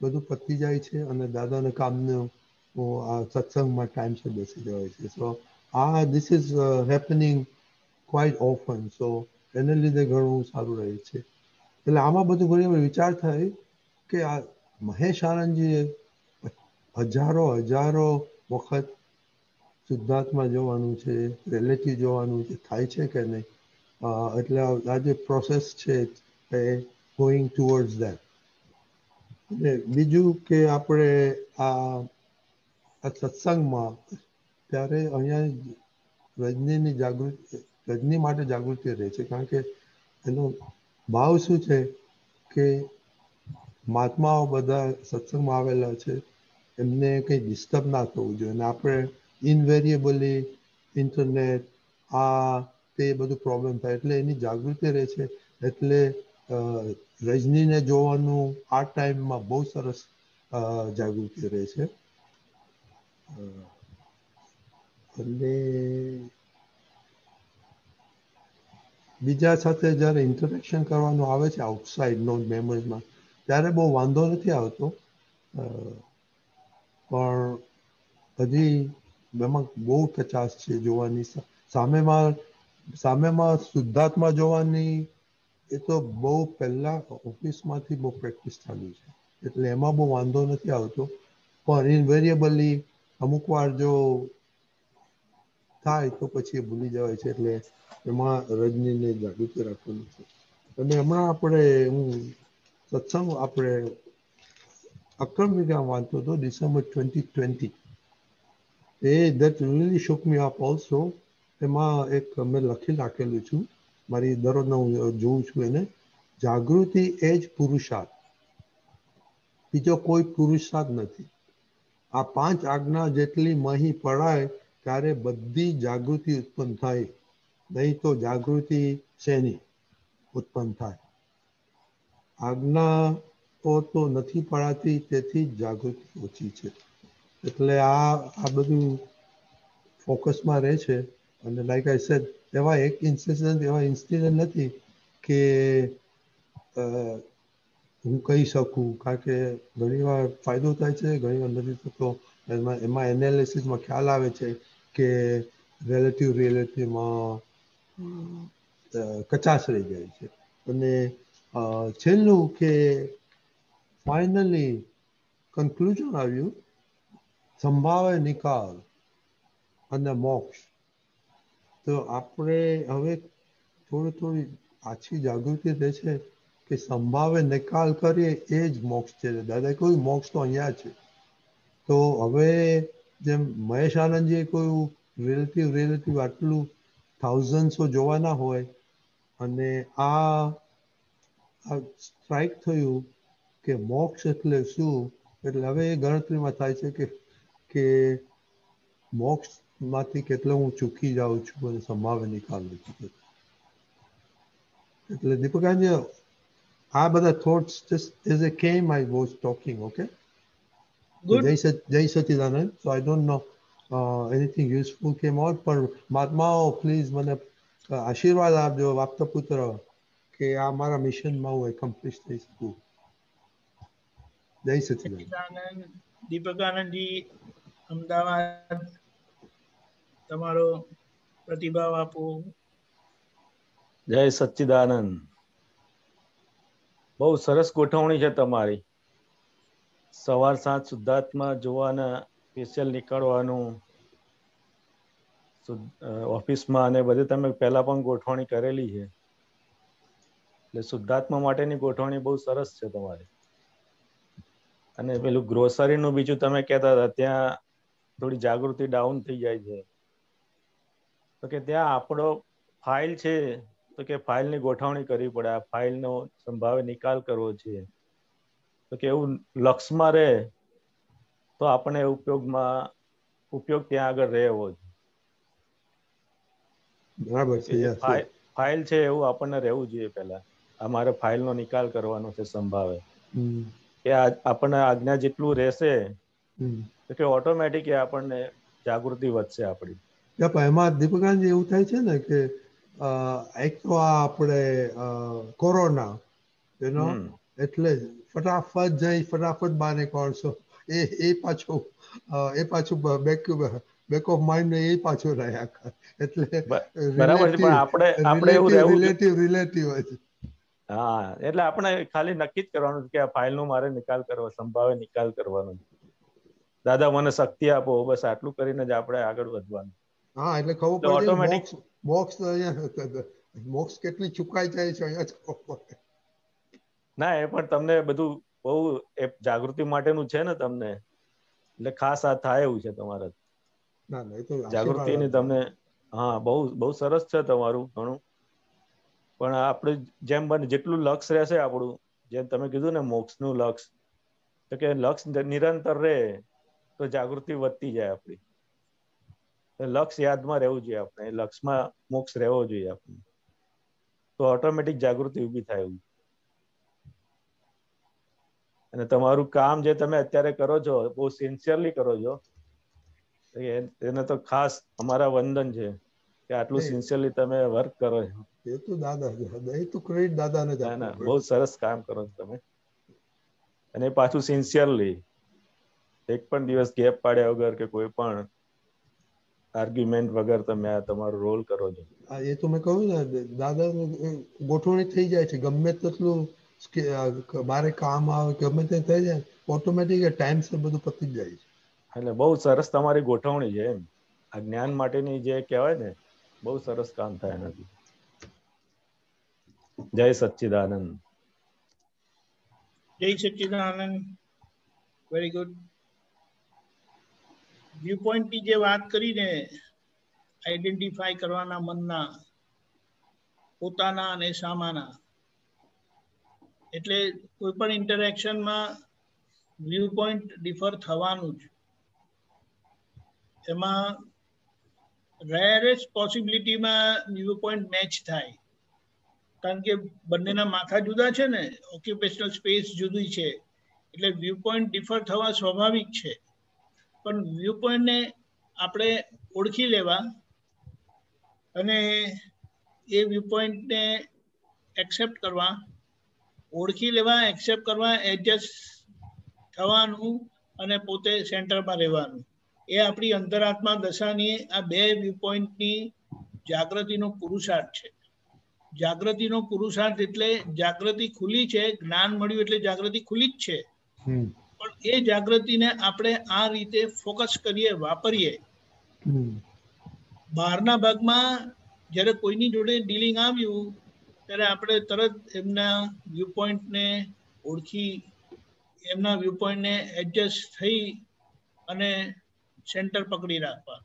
બધું પતી જાય છે, અને દાદાના કામનું આ સત્સંગમાં ટાઈમસર બેસી જવાય છે. So this is happening quite often. So એને લીધે ઘણું સારું રહે છે. એટલે આમાં બધું ઘણી વાર વિચાર થાય કે આ મહેશ આનંદજીએ હજારો વખત શુદ્ધાત્મા જોવાનું છે, રિલેટિવ જોવાનું છે, થાય છે કે નહીં. એટલે આ જે પ્રોસેસ છે એ ગોઈંગ ટુવર્ડ્સ દેટ. અને બીજું કે આપણે આ સત્સંગમાં ત્યારે અહીંયા રજની માટે જાગૃતિ રહે છે, કારણ કે એનો ભાવ શું છે કે મહાત્માઓ બધા સત્સંગમાં આવેલા છે, એમને કંઈ ડિસ્ટર્બ ના થવું જોઈએ. અને આપણે ઇનવેરિયેબલી ઇન્ટરનેટ તે બધું પ્રોબ્લેમ થાય, એટલે એની જાગૃતિ રહે છે. એટલે રજનીને જોવાનું આ ટાઈમમાં બહુ સરસ જાગૃતિ રહે છે. અને બીજા સાથે જ્યારે ઇન્ટરેક્શન કરવાનું આવે છે આઉટસાઇડનો મેમરીમાં, ત્યારે બહુ વાંધો નથી આવતો, પણ હજી એમાં બહુ કચાશ છે જોવાની. સામેમાં શુદ્ધાત્મા જોવાની એ તો બહુ પહેલાં ઓફિસમાંથી બહુ પ્રેક્ટિસ ચાલુ છે, એટલે એમાં બહુ વાંધો નથી આવતો. પણ ઇનવેરિયેબલી અમુક વાર જો થાય તો પછી એ ભૂલી જવાય છે. એટલે એમાં રજનીને જાગૃતિ રાખવાનું છે. અને હમણાં હું સત્સંગ અક્રમ વિજ્ઞાન વાંચતો હતો December 2020. that really shook me up also. એમાં એક મેં લખી નાખેલું છું, મારી દરરોજના હું જોઉં છું એને, જાગૃતિ એ જ પુરુષાર્થ, બીજો કોઈ પુરુષાર્થ નથી. આ 5 આજ્ઞા જેટલી મહી પડાય ત્યારે બધી જાગૃતિ ઉત્પન્ન થાય, નહીં તો જાગૃતિ શેની ઉત્પન્ન થાય. આજ્ઞા તો નથી પડાતી, તેથી જ જાગૃતિ ઓછી છે. એટલે આ બધું ફોકસમાં રહે છે. અને લાઈક આઈ સેડ એવા એક ઇન્સિડન્ટ નથી કે હું કહી શકું, કારણ કે ઘણીવાર ફાયદો થાય છે, ઘણીવાર નથી થતો. એમાં એનાલિસિસમાં ખ્યાલ આવે છે કે રિલેટિવમાં કચાશ રહી જાય છે. અને છેલ્લું કે ફાઇનલી કન્ક્લુઝન આવ્યું, સંભાવે નિકાલ અને મોક્ષ. તો આપણે હવે થોડી આછી જાગૃતિ રહે છે કે સંભાવે નિકાલ કરીએ એ જ મોક્ષ છે. દાદા કહ્યું મોક્ષ તો અહીંયા છે. તો હવે જેમ મહેશ આનંદજીએ કહ્યું રિલેટિવ આટલું થાઉઝન્ડ્સો જોવાના હોય, અને આ સ્ટ્રાઇક થયું કે મોક્ષ એટલે શું, એટલે હવે એ ગણતરીમાં થાય છે કે મોક્ષમાંથી કેટલો હું ચૂકી જાઉં છું અને સંભાવે નિકાલ નથી થતો. એટલે દીપકાજી આ બધા thoughts just as a came I was talking, okay? જય સચિદાનંદ. So I don't know anything useful came out, પણ મહાત્માઓ પ્લીઝ મને આશીર્વાદ આપજો આપતા પુત્ર કે આ મારા મિશનમાં હું એકોમ્પ્લિશ થઈ શકું. જય સચિદાનંદ. દીપકાનંદજી અમદાવાદ, તમારો પ્રતિભાવ આપો. જય સચ્ચિદાનંદ. બહુ સરસ ગોઠવણી છે તમારી. સવાર સાંજ શુદ્ધાત્મા જોવાના, સ્પેશિયલ નીકળવાનું ઓફિસમાં, અને બધે તમે પહેલા પણ ગોઠવણી કરેલી છે. એટલે શુદ્ધાત્મા માટેની ગોઠવણી બહુ સરસ છે તમારી. અને પેલું ગ્રોસરીનું બીજું તમે કહેતા હતા, ત્યાં થોડી જાગૃતિ ડાઉન થઈ જાય છે. તો કે ત્યાં આપણો ફાઇલ છે, તો કે ફાઇલની ગોઠવણી કરવી પડે. આ ફાઇલનો સંભાવે નિકાલ કરવો છે. તો કે એવું લક્ષમાં રહે તો આપણે ઉપયોગ ત્યાં આગળ રહેવો છે. બરાબર છે. ફાઇલ છે એવું આપણને રહેવું જોઈએ. પહેલા અમારે ફાઇલનો નિકાલ કરવાનો છે સંભાવે. કે આપણને આજ્ઞા જેટલું રહેશે તો કે ઓટોમેટિક આપણને જાગૃતિ વધશે આપણી. એમાં દીપકાનજી એવું થાય છે ને કે એક તો આપણે કોરોના એટલે ફટાફટ જઈ ફટાફટ બાને કોણસો એ પાછું બેક ઓફ માઇન્ડ એ પાછું રહ્યા કરે. એટલે રિલેટિવ હોય છે. હા, એટલે આપણે ખાલી નક્કી જ કરવાનું કે આ ફાઇલનો મારે નિકાલ કરવો, સંભાવે નિકાલ કરવાનો. દાદા મને શક્તિ આપો, બસ આટલું કરીને જ આપણે આગળ વધવાનું. હા, એટલે ખબર પડે મોક્ષ કેટલી ચુકાઈ જાય છે અહીંયા જ ખબર પડે. ના, એ પણ તમને બધું બહુ જાગૃતિ માટેનું છે ને તમને, એટલે ખાસ આ થાય એવું છે તમારા જાગૃતિની તમને. હા, બહુ સરસ છે તમારું ઘણું. પણ આપણે જેમ બને જેટલું લક્ષ રહેશે આપણું, જેમ તમે કીધું ને મોક્ષનું લક્ષ, તો કે લક્ષ નિરંતર રહે તો જાગૃતિ વધતી જાય આપણી. લક્ષ યાદમાં રહેવું જોઈએ આપણે, લક્ષમાં મોક્ષ રહેવો જોઈએ આપણે, તો ઓટોમેટિક જાગૃતિ ઊભી થાય એવું. અને તમારું કામ જે તમે અત્યારે કરો છો બહુ સિન્સિયરલી કરો છો, એને તો ખાસ અમારા વંદન છે કે આટલું સિન્સિયરલી તમે વર્ક કરો છો. એ તો દાદા એ તો ક્રેડિટ દાદાને જ આપવું. બહુ સરસ કામ કરો છો તમે. અને પાછું સિન્સિયરલી, એક પણ દિવસ ગેપ પાડ્યા વગર કે કોઈ પણ આર્ગ્યુમેન્ટ વગર તમે આ તમારો રોલ કરો છો. એ તો મેં કહ્યું ને દાદા ગોઠવણી થઈ જાય છે. ગમે તેટલું મારે કામ આવે ગમે તે થઈ જાય ઓટોમેટિક ટાઈમ સે બધું પતી જ જાય છે. એટલે બહુ સરસ તમારી ગોઠવણી છે. એમ આ જ્ઞાન માટેની જે કહેવાય ને, બહુ સરસ કામ થાય એનાથી. જય સચ્ચિદાનંદ. જય Sachchidanand. Very good. View point ની જે વાત કરીને આઈડેન્ટિફાઈ કરવાના મનના, પોતાના અને સામાના, એટલે કોઈ પણ ઇન્ટરેક્શનમાં વ્યૂ પોઈન્ટ ડિફર થવાનું જ. એમાં રેરેસ્ટ પોસિબિલિટીમાં વ્યૂ પોઈન્ટ મેચ થાય, કારણ કે બંનેના માથા જુદા છે ને, ઓક્યુપેશનલ સ્પેસ જુદી છે, એટલે વ્યૂ પોઈન્ટ ડિફર થવા સ્વાભાવિક છે. પણ વ્યૂ પોઈન્ટને આપણે ઓળખી લેવા અને એ વ્યૂ પોઈન્ટને એક્સેપ્ટ કરવા, ઓળખી લેવા, એક્સેપ્ટ કરવા, એડજસ્ટ થવાનું અને પોતે સેન્ટરમાં રહેવાનું, એ આપણી અંતરાત્મા દશાની આ બે વ્યૂ પોઈન્ટની જાગૃતિનો પુરુષાર્થ છે. જાગૃતિનો પુરુષાર્થ એટલે જાગૃતિ ખુલી છે, જ્ઞાન મળ્યું એટલે જાગૃતિ ખુલી જ છે, પણ એ જાગૃતિને આપણે આ રીતે ફોકસ કરીએ, વાપરીએ. બહારના ભાગમાં જ્યારે કોઈની જોડે ડીલિંગ આવ્યું ત્યારે આપણે તરત એમના વ્યૂ પોઈન્ટને ઓળખી, એમના વ્યૂ પોઈન્ટને એડજસ્ટ થઈ અને સેન્ટર પકડી રાખવા.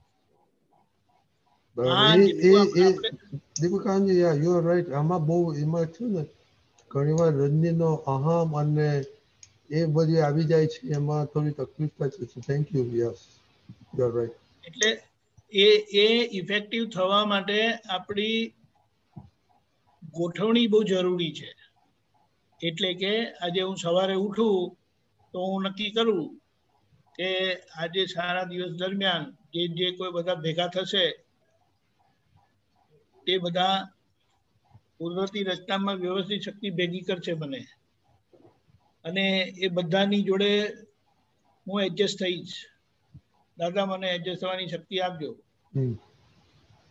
દીપકાનજી, યુ આર રાઈટ. આમાં બહુ એમાં છે ને ઘણી વાર રજનીનો અહમ અને એ બધી આવી જાય છે, એમાં થોડી તકલીફ થાય છે. Thank you. Yes, you are right. એટલે એ ઇફેક્ટિવ થવા માટે આપણી ગોઠવણી બહુ જરૂરી છે. એટલે કે આજે હું સવારે ઉઠું તો હું નક્કી કરું કે આજે સારા દિવસ દરમિયાન જે કોઈ બધા ભેગા થશે તે બધા કુદરતી રચનામાં વ્યવસ્થિત શક્તિ ભેગી કરશે મને, અને એ બધાની જોડે હું એડજસ્ટ થઈશ. દાદા મને એડજસ્ટ થવાની શક્તિ આપજો,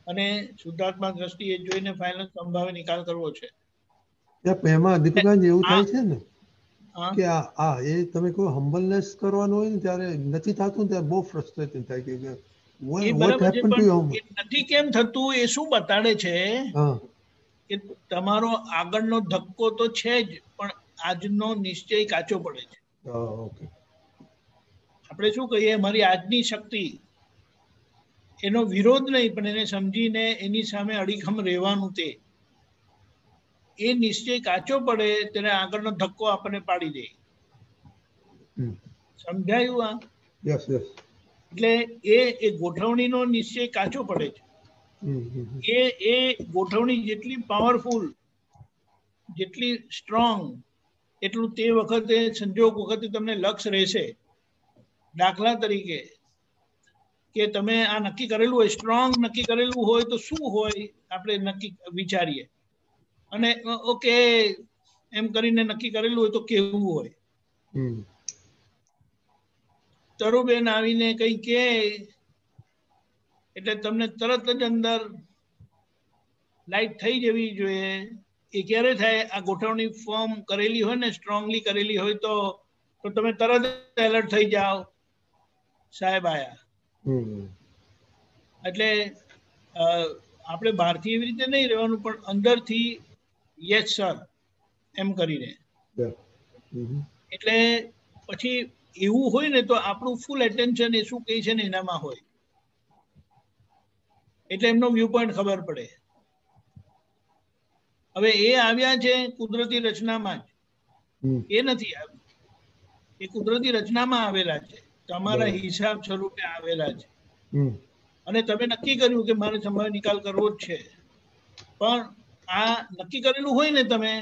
અને શુદ્ધાત્મા દ્રષ્ટિએ જોઈને ફાઇનલ સંભાવે નિકાલ કરવો છે. એમાં દીપકાનજી એવું થાય છે ને કે એ તમે કહો હમ્બલનેસ કરવાનું હોય ને ત્યારે નથી થતું, ત્યારે બહુ ફ્રસ્ટ્રેટિંગ થાય કે નથી કેમ થતું. એ શું બતાડે છે કે તમારો આગળનો ધક્કો તો છે જ, પણ આજનો નિશ્ચય કાચો પડે છે. આપણે શું કહીએ, મારી આજની શક્તિ, એનો વિરોધ નહીં, પણ એને સમજીને એની સામે અડીખમ રહેવાનું. તે એ નિશ્ચય કાચો પડે ત્યારે આગળનો ધક્કો આપણને પાડી દે. સમજાયું? આ એટલે એ ગોઠવણીનો નિશ્ચય કાચો પડે છે. એ ગોઠવણી જેટલી પાવરફુલ, જેટલી સ્ટ્રોંગ, એટલું તે વખતે સંજોગ વખતે તમને લક્ષ્ય રહેશે. દાખલા તરીકે કે તમે આ નક્કી કરેલું હોય, સ્ટ્રોંગ નક્કી કરેલું હોય તો શું હોય આપણે નક્કી વિચારીએ, અને ઓકે એમ કરીને નક્કી કરેલું હોય તો કેવું હોય. તરુબેન આવીને કઈ કે એટલે તમને તરત જ અંદર લાઈટ થઈ જવી જોઈએ. એ ક્યારે થાય? આ ગોઠવણી ફોર્મ કરેલી હોય ને, સ્ટ્રોંગલી કરેલી હોય તો તમે તરત એલર્ટ થઈ જાઓ, સાહેબ આયા. એટલે આપણે બહારથી એવી રીતે નહીં રહેવાનું, પણ અંદરથી યસ સર એમ કરીને. એટલે પછી એવું હોય ને તો આપણું ફૂલ એટેન્શન એ શું કહે છે ને એનામાં હોય, એટલે એમનો વ્યૂ પોઈન્ટ ખબર પડે. હવે એ આવ્યા છે કુદરતી રચનામાં જ, એ નથી આવ્યું. એ કુદરતી રચનામાં આવેલા છે, તમારા હિસાબ સ્વરૂપે આવેલા છે, અને તમે નક્કી કર્યું કે મારે સંભાવ્ય નિકાલ કરવો જ છે. પણ આ નક્કી કરેલું હોય ને તમે,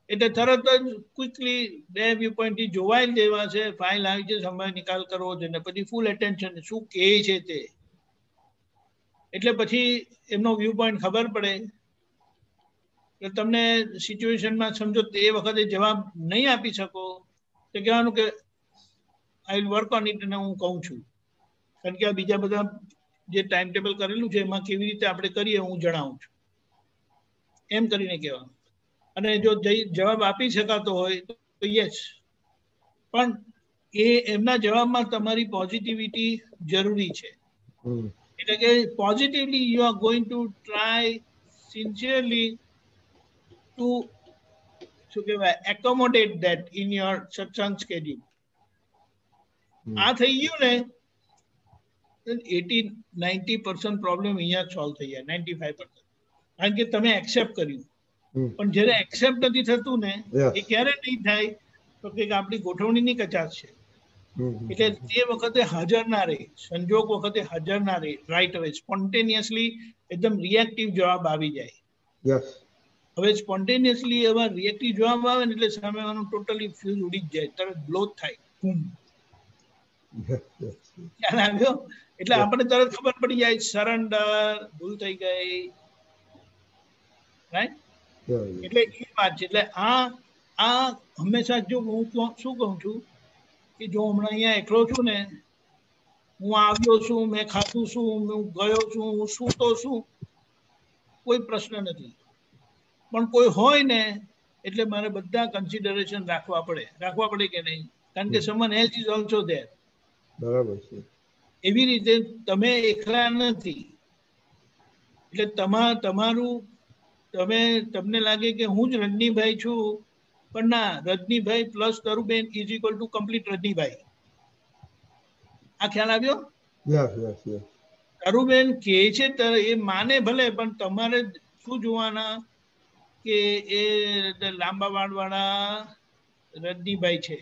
એટલે તરત જ ક્વિકલી બે વ્યૂ પોઈન્ટથી જોવાઈ દેવા છે, ફાઇલ આવી છે, સંભાવ્ય નિકાલ કરવો છે, ને પછી ફૂલ એટેન્શન શું કહે છે તે. એટલે પછી એમનો વ્યૂ પોઈન્ટ ખબર પડે કે તમને સિચ્યુએશનમાં સમજો તે વખતે જવાબ નહીં આપી શકો તો કહેવાનું કે I will work on it, અને હું કહું છું. કારણ કે આ બીજા બધા જે ટાઈમ ટેબલ કરેલું છે એમાં કેવી રીતે આપણે કરીએ હું જણાવું છું, એમ કરીને કહેવાનું. અને જો જવાબ આપી શકાતો હોય તો યસ, પણ એમના જવાબમાં તમારી પોઝિટિવિટી જરૂરી છે. એટલે કે positively you are going to try sincerely to શું કહેવાય accommodate that in your satsang schedule. આ થઈ ગયું ને 80-90% પ્રોબ્લેમ અહીંયા સોલ્વ થઈ જાય, 95%. કારણ કે તમે એક્સેપ્ટ કર્યું. પણ જ્યારે એક્સેપ્ટ નથી થતું ને, એ ક્યારે નહીં થાય તો કે આપણી ગોઠવણીની કચાશ છે. એટલે તે વખતે હાજર ના રહે, સંજોગ વખતે હાજર ના રહે, રાઈટ અવે સ્પોન્ટેનિયસલી એકદમ રિએક્ટિવ જવાબ આવી જાય. હવે સ્પોન્ટેનિયસલી એવા રિએક્ટિવ જવાબ આવે ને એટલે સામેવાનું ટોટલી ફ્યુઝ ઉડી જ જાય, તરત બ્લો થાય. ખ્યાલ આવ્યો? એટલે આપણે તરત ખબર પડી જાય સરેન્ડર, ભૂલ થઈ ગઈ, રાઈટ? એટલે એ વાત છે. એટલે આ હંમેશા જો હું શું કહું છું કે જો હમણાં અહીંયા એકલો છું ને, હું આવ્યો છું, મેં ખાધું છું, હું ગયો છું, હું સૂતો છું, કોઈ પ્રશ્ન નથી. પણ કોઈ હોય ને એટલે મારે બધા કન્સિડરેશન રાખવા પડે કે નહીં, કારણ કે someone else is also there. બરાબર છે. એવી રીતે તમે એકલા નથી. એટલે તમારું તમને લાગે કે હું જ રજનીભાઈ છું, પણ ના, Rajnibhai plus Taruben is equal to complete Rajnibhai. આ ખ્યાલ આવ્યો? તરુબેન કે છે એ માને ભલે, પણ તમારે શું જોવાના કે એ લાંબા વાળ વાળા રજનીભાઈ છે.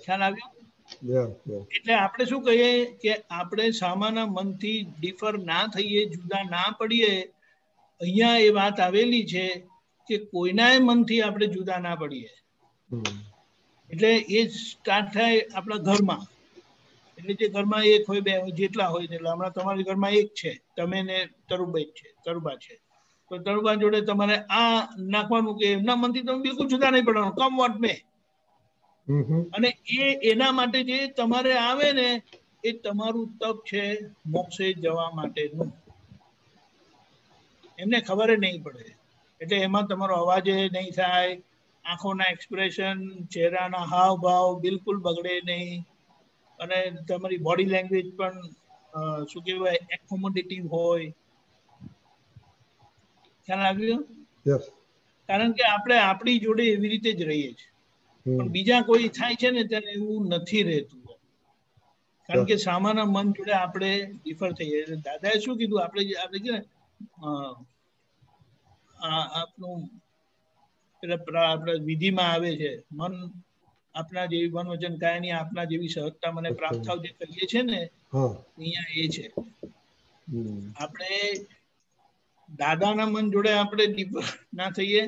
ખ્યાલ આવ્યો? એટલે આપણે શું કહીએ કે આપણે સામાના મનથી ડિફર ના થઈએ, જુદા ના પડીએ. અહીંયા એ વાત આવેલી છે કે કોઈના મનથી આપણે જુદા ના પડીએ. એટલે એ સ્ટાર્ટ થાય આપણા ઘરમાં. એટલે જે ઘરમાં એક હોય, બે હોય, જેટલા હોય એટલે હમણાં તમારા ઘરમાં એક છે, તમે ને તરુબા છે, તો તરુબા જોડે તમારે આ નાખવાનું કે એમના મનથી તમે બિલકુલ જુદા નહીં પડવાનું, કમ વોટ મે. અને એના માટે જે તમારે આવે ને એ તમારું તપ છે મોક્ષે જવા માટેનું. એમને ખબર નહીં પડે. એટલે એમાં તમારો અવાજ નહીં થાય, આંખોના એક્સપ્રેશન, ચહેરાના હાવભાવ બિલકુલ બગડે નહીં, અને તમારી બોડી લેંગ્વેજ પણ શું કહેવાય એકોમોડેટિવ હોય. ખ્યાલ આવ્યો? કારણ કે આપણે આપણી જોડે એવી રીતે જ રહીએ છીએ, પણ બીજા કોઈ થાય છે ને ત્યારે એવું નથી રહેતું, કારણ કે સામાના મન જોડે આપણે ડિફર થઈએ. દાદાએ શું કીધું, આપણે છે ને આપનું આપણે વિધિમાં આવે છે, મન આપના જેવી મન વચન કાયાની આપના જેવી સહજતા મને પ્રાપ્ત થાવ જે કહીએ છે ને, અહીંયા એ છે. આપણે દાદાના મન જોડે આપણે ડિફર ના થઈએ,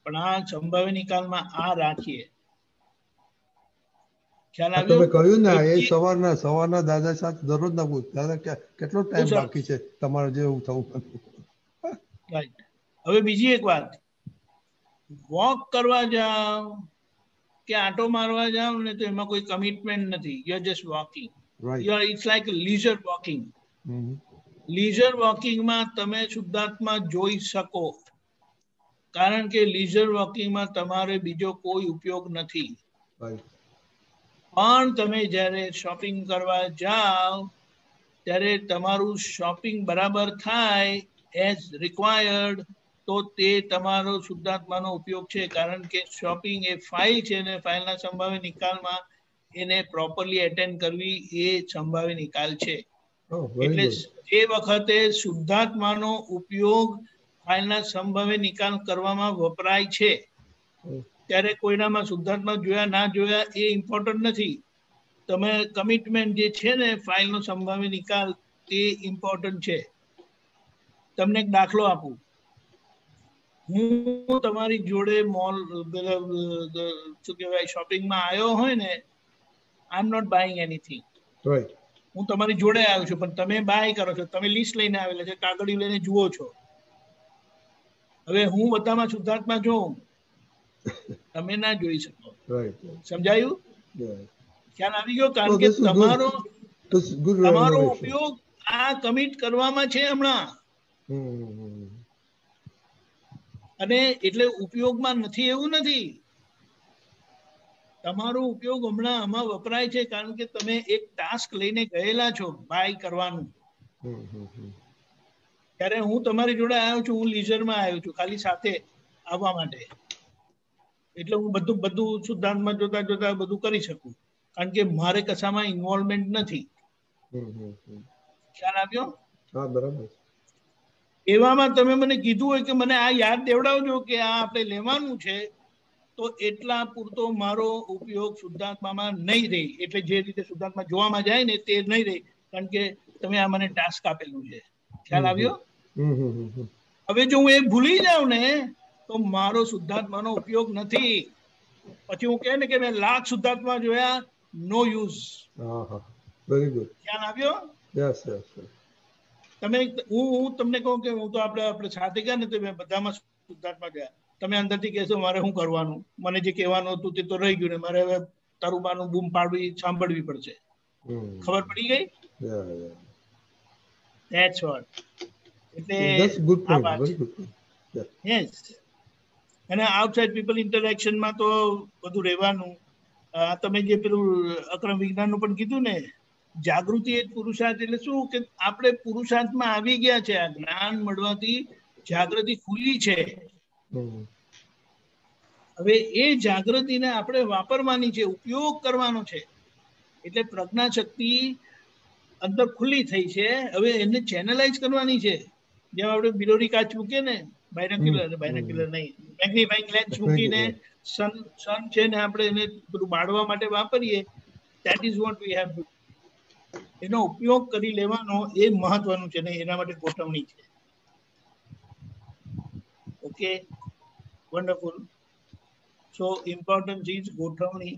પણ આ સંભાવ્ય નિકાલમાં આ રાખીએ. ખ્યાલ આવ્યો? તમે કહ્યું ને એ સવારના દાદા સાથે દરરોજ ના પૂછ, દાદા કેટલો ટાઈમ બાકી છે તમારે જેવું થવું. રાઈટ. હવે બીજી એક વાત, વોક કરવા જાવ કે આટો મારવા જાવ ને તો એમાં કોઈ કમિટમેન્ટ નથી. You are just walking. It's like leisure walking. Leisure વોકિંગમાં તમે શુદ્ધાત્મા જોઈ શકો, કારણ કે લીઝર વોકિંગમાં તમારે બીજો કોઈ ઉપયોગ નથી. પણ તમે જ્યારે શોપિંગ કરવા જાઓ ત્યારે તમારું શોપિંગ બરાબર થાય એઝ રિક્વાયર્ડ, તો તે તમારો શુદ્ધાત્માનો ઉપયોગ છે. કારણ કે શોપિંગ એ ફાઇલ છે ને ફાઇલના સંભાવ્ય નિકાલમાં એને પ્રોપરલી એટેન્ડ કરવી એ સંભાવ્ય નિકાલ છે. એટલે એ વખતે શુદ્ધાત્માનો ઉપયોગ ફાઇલના સંભાવ્ય નિકાલ કરવામાં વપરાય છે. ત્યારે કોઈનામાં શુદ્ધાત્મા જોયા ના જોયા એ ઇમ્પોર્ટન્ટ નથી. તમે કમિટમેન્ટ જે છે ને ફાઇલનો સંભાવ્ય નિકાલ તે ઇમ્પોર્ટન્ટ છે. તમને એક દાખલો આપું. હું તમારી જોડે મોલ શું કહેવાય શોપિંગમાં આવ્યો હોય ને, આઈ એમ નોટ બાઇંગ એનીથિંગ. હું તમારી જોડે આવ્યો છું, પણ તમે બાય કરો છો, તમે લિસ્ટ લઈને આવેલા છે, કાગળિયું લઈને જુઓ છો. હવે હું બધામાં શુદ્ધાત્મા જોઉં, તમે ના જોઈ શકો. સમજાયું? ખ્યાલ આવી ગયો? કારણ કે તમારો ઉપયોગ આ કમિટ કરવામાં છે હમણાં, અને એટલે ઉપયોગમાં નથી એવું નથી. તમારો ઉપયોગ હમણાં આમાં વપરાય છે કારણ કે તમે એક ટાસ્ક લઈને ગયેલા છો બાય કરવાનું. ત્યારે હું તમારી જોડે આવ્યો છું, હું લીઝરમાં આવ્યો છું ખાલી સાથે આવવા માટે. એટલે હું બધું શુદ્ધાંતમાં જોતા જોતા બધું કરી શકું, કારણ કે મારે કશામાં ઇન્વોલ્વમેન્ટ નથી. ખ્યાલ આવ્યો? હા, બરાબર. એવામાં તમે મને કીધું હોય કે મને આ યાદ દેવડાવજો કે આ આપણે લેવાનું છે, તો એટલા પૂરતો મારો ઉપયોગ શુદ્ધાત્મામાં નહીં રહે. એટલે જે રીતે શુદ્ધાત્મા જોવામાં જાય ને તે નહીં રહે, કારણ કે તમે આ મને ટાસ્ક આપેલું છે. ખ્યાલ આવ્યો? હવે જો હું એ ભૂલી જાઉં ને તો મારો શુદ્ધાત્માનો ઉપયોગ નથી. પછી હું કહે ને કે મેં લાખ શુદ્ધાત્મા જોયા, નો યુઝ. Very good. ખ્યાલ આવ્યો? Yes yes. તમે હું તમને કહું કે હું તો આપણે સાથે ગયા ને તો મેં બધામાં શુદ્ધાત્મા ગયા. તમે અંદરથી કહેશો મારે શું કરવાનું, મને જે કહેવાનું હતું તે તો રહી ગયું ને મારે હવે તારું બાનું બૂમ પાડવી સાંભળવી પડશે. ખબર પડી ગઈ? That's what. That's good point. Very good point. Yeah. Yes. અને આઉટસાઇડ પીપલ ઇન્ટરેક્શનમાં તો બધું રહેવાનું. તમે જે પેલું અક્રમ વિજ્ઞાનનું પણ કીધું ને, જાગૃતિ એ પુરુષાર્થ એટલે શું કે આપણે પુરુષાર્થમાં આવી ગયા છે. આ જ્ઞાન મળવાથી જાગૃતિ ખુલી છે. હવે એ જાગૃતિને આપણે વાપરવાની છે, ઉપયોગ કરવાનો છે. એટલે પ્રજ્ઞા શક્તિ અંદર ખુલ્લી થઈ છે. હવે એને ચેનલાઇઝ કરવાની છે. જેમ આપણે બિલોરી કાચ મૂકીએ ને, બાયનોક્યુલર નહીં, મેગ્નીફાઇંગ લેન્સ મૂકીને સન છે ને આપણે એને બધું બાળવા માટે વાપરીએ. That is what we have to. એનો ઉપયોગ કરી લેવાનો એ મહત્વનું છે ને એના માટે ગોઠવણી છે. Okay, wonderful. So importance is ગોઠવણી.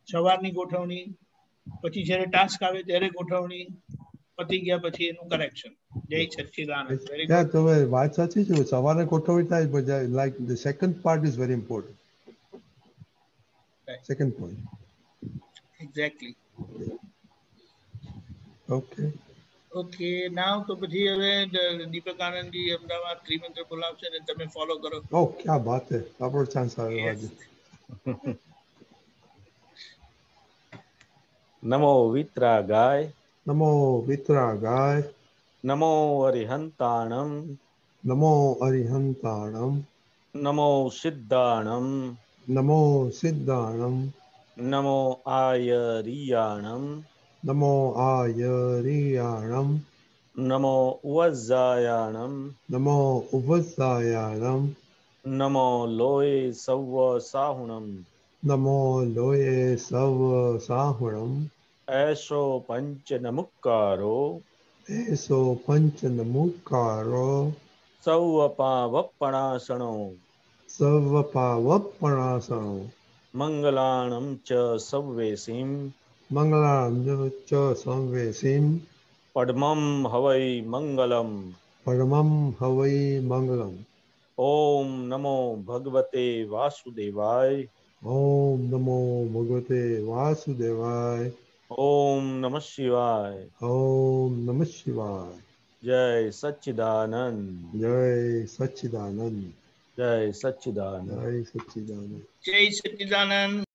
સવારની ગોઠવણી, પછી જ્યારે ટાસ્ક આવે ત્યારે ગોઠવણી, પતી ગયા પછી એનું કરેક્શન. જય સચ્ચિદાનંદ. Very good. તમે વાત સાચી છે. સવારે ગોઠવણી થાય, but like the second part is very important. Right. Second point. Exactly. Okay. Okay, now તો પછી હવે દીપક આનંદજી અમદાવાદ ત્રિમંત્ર બોલાવશે ને તમે ફોલો કરો. Oh, क्या बात है. આપણો ચાન્સ આવ્યો આજે. નમો વિતરાગાય. નમો વિતરાગાય. નમો અરિહંતાણમ. નમો અરિહંતાણમ. નમો સિદ્ધાણમ. નમો સિદ્ધાણમ. નમો આયરિયાણમ. નમો આયરિયાણમ. નમો ઉવઝાયાણમ. નમો ઉવઝાયાણમ. નમો લોય સૌવ સાહુણમ. નમો લોયે સવ સાહુણમ. એસો પંચ નમુક્કારો. એસો પંચ નમુક્કારો. સૌવપાવપણાસણો. સર્વપાવપણાસણો. મંગલાણમ ચ સવ્વેસીમ. મંગલાણમ ચ સંવેસીમ. પડમમ હવૈ મંગલમ. પરમં હવૈ મંગલમ. ઓમ નમો ભગવતે વાસુદેવાય. ઓમ નમો ભગવતે વાસુદેવાય. ઓમ નમઃ શિવાય. ઓમ નમઃ શિવાય. જય સચ્ચિદાનંદ. જય સચ્ચિદાનંદ. જય સચ્ચિદાનંદ. જય સચ્ચિદાનંદ. જય સચ્ચિદાનંદ.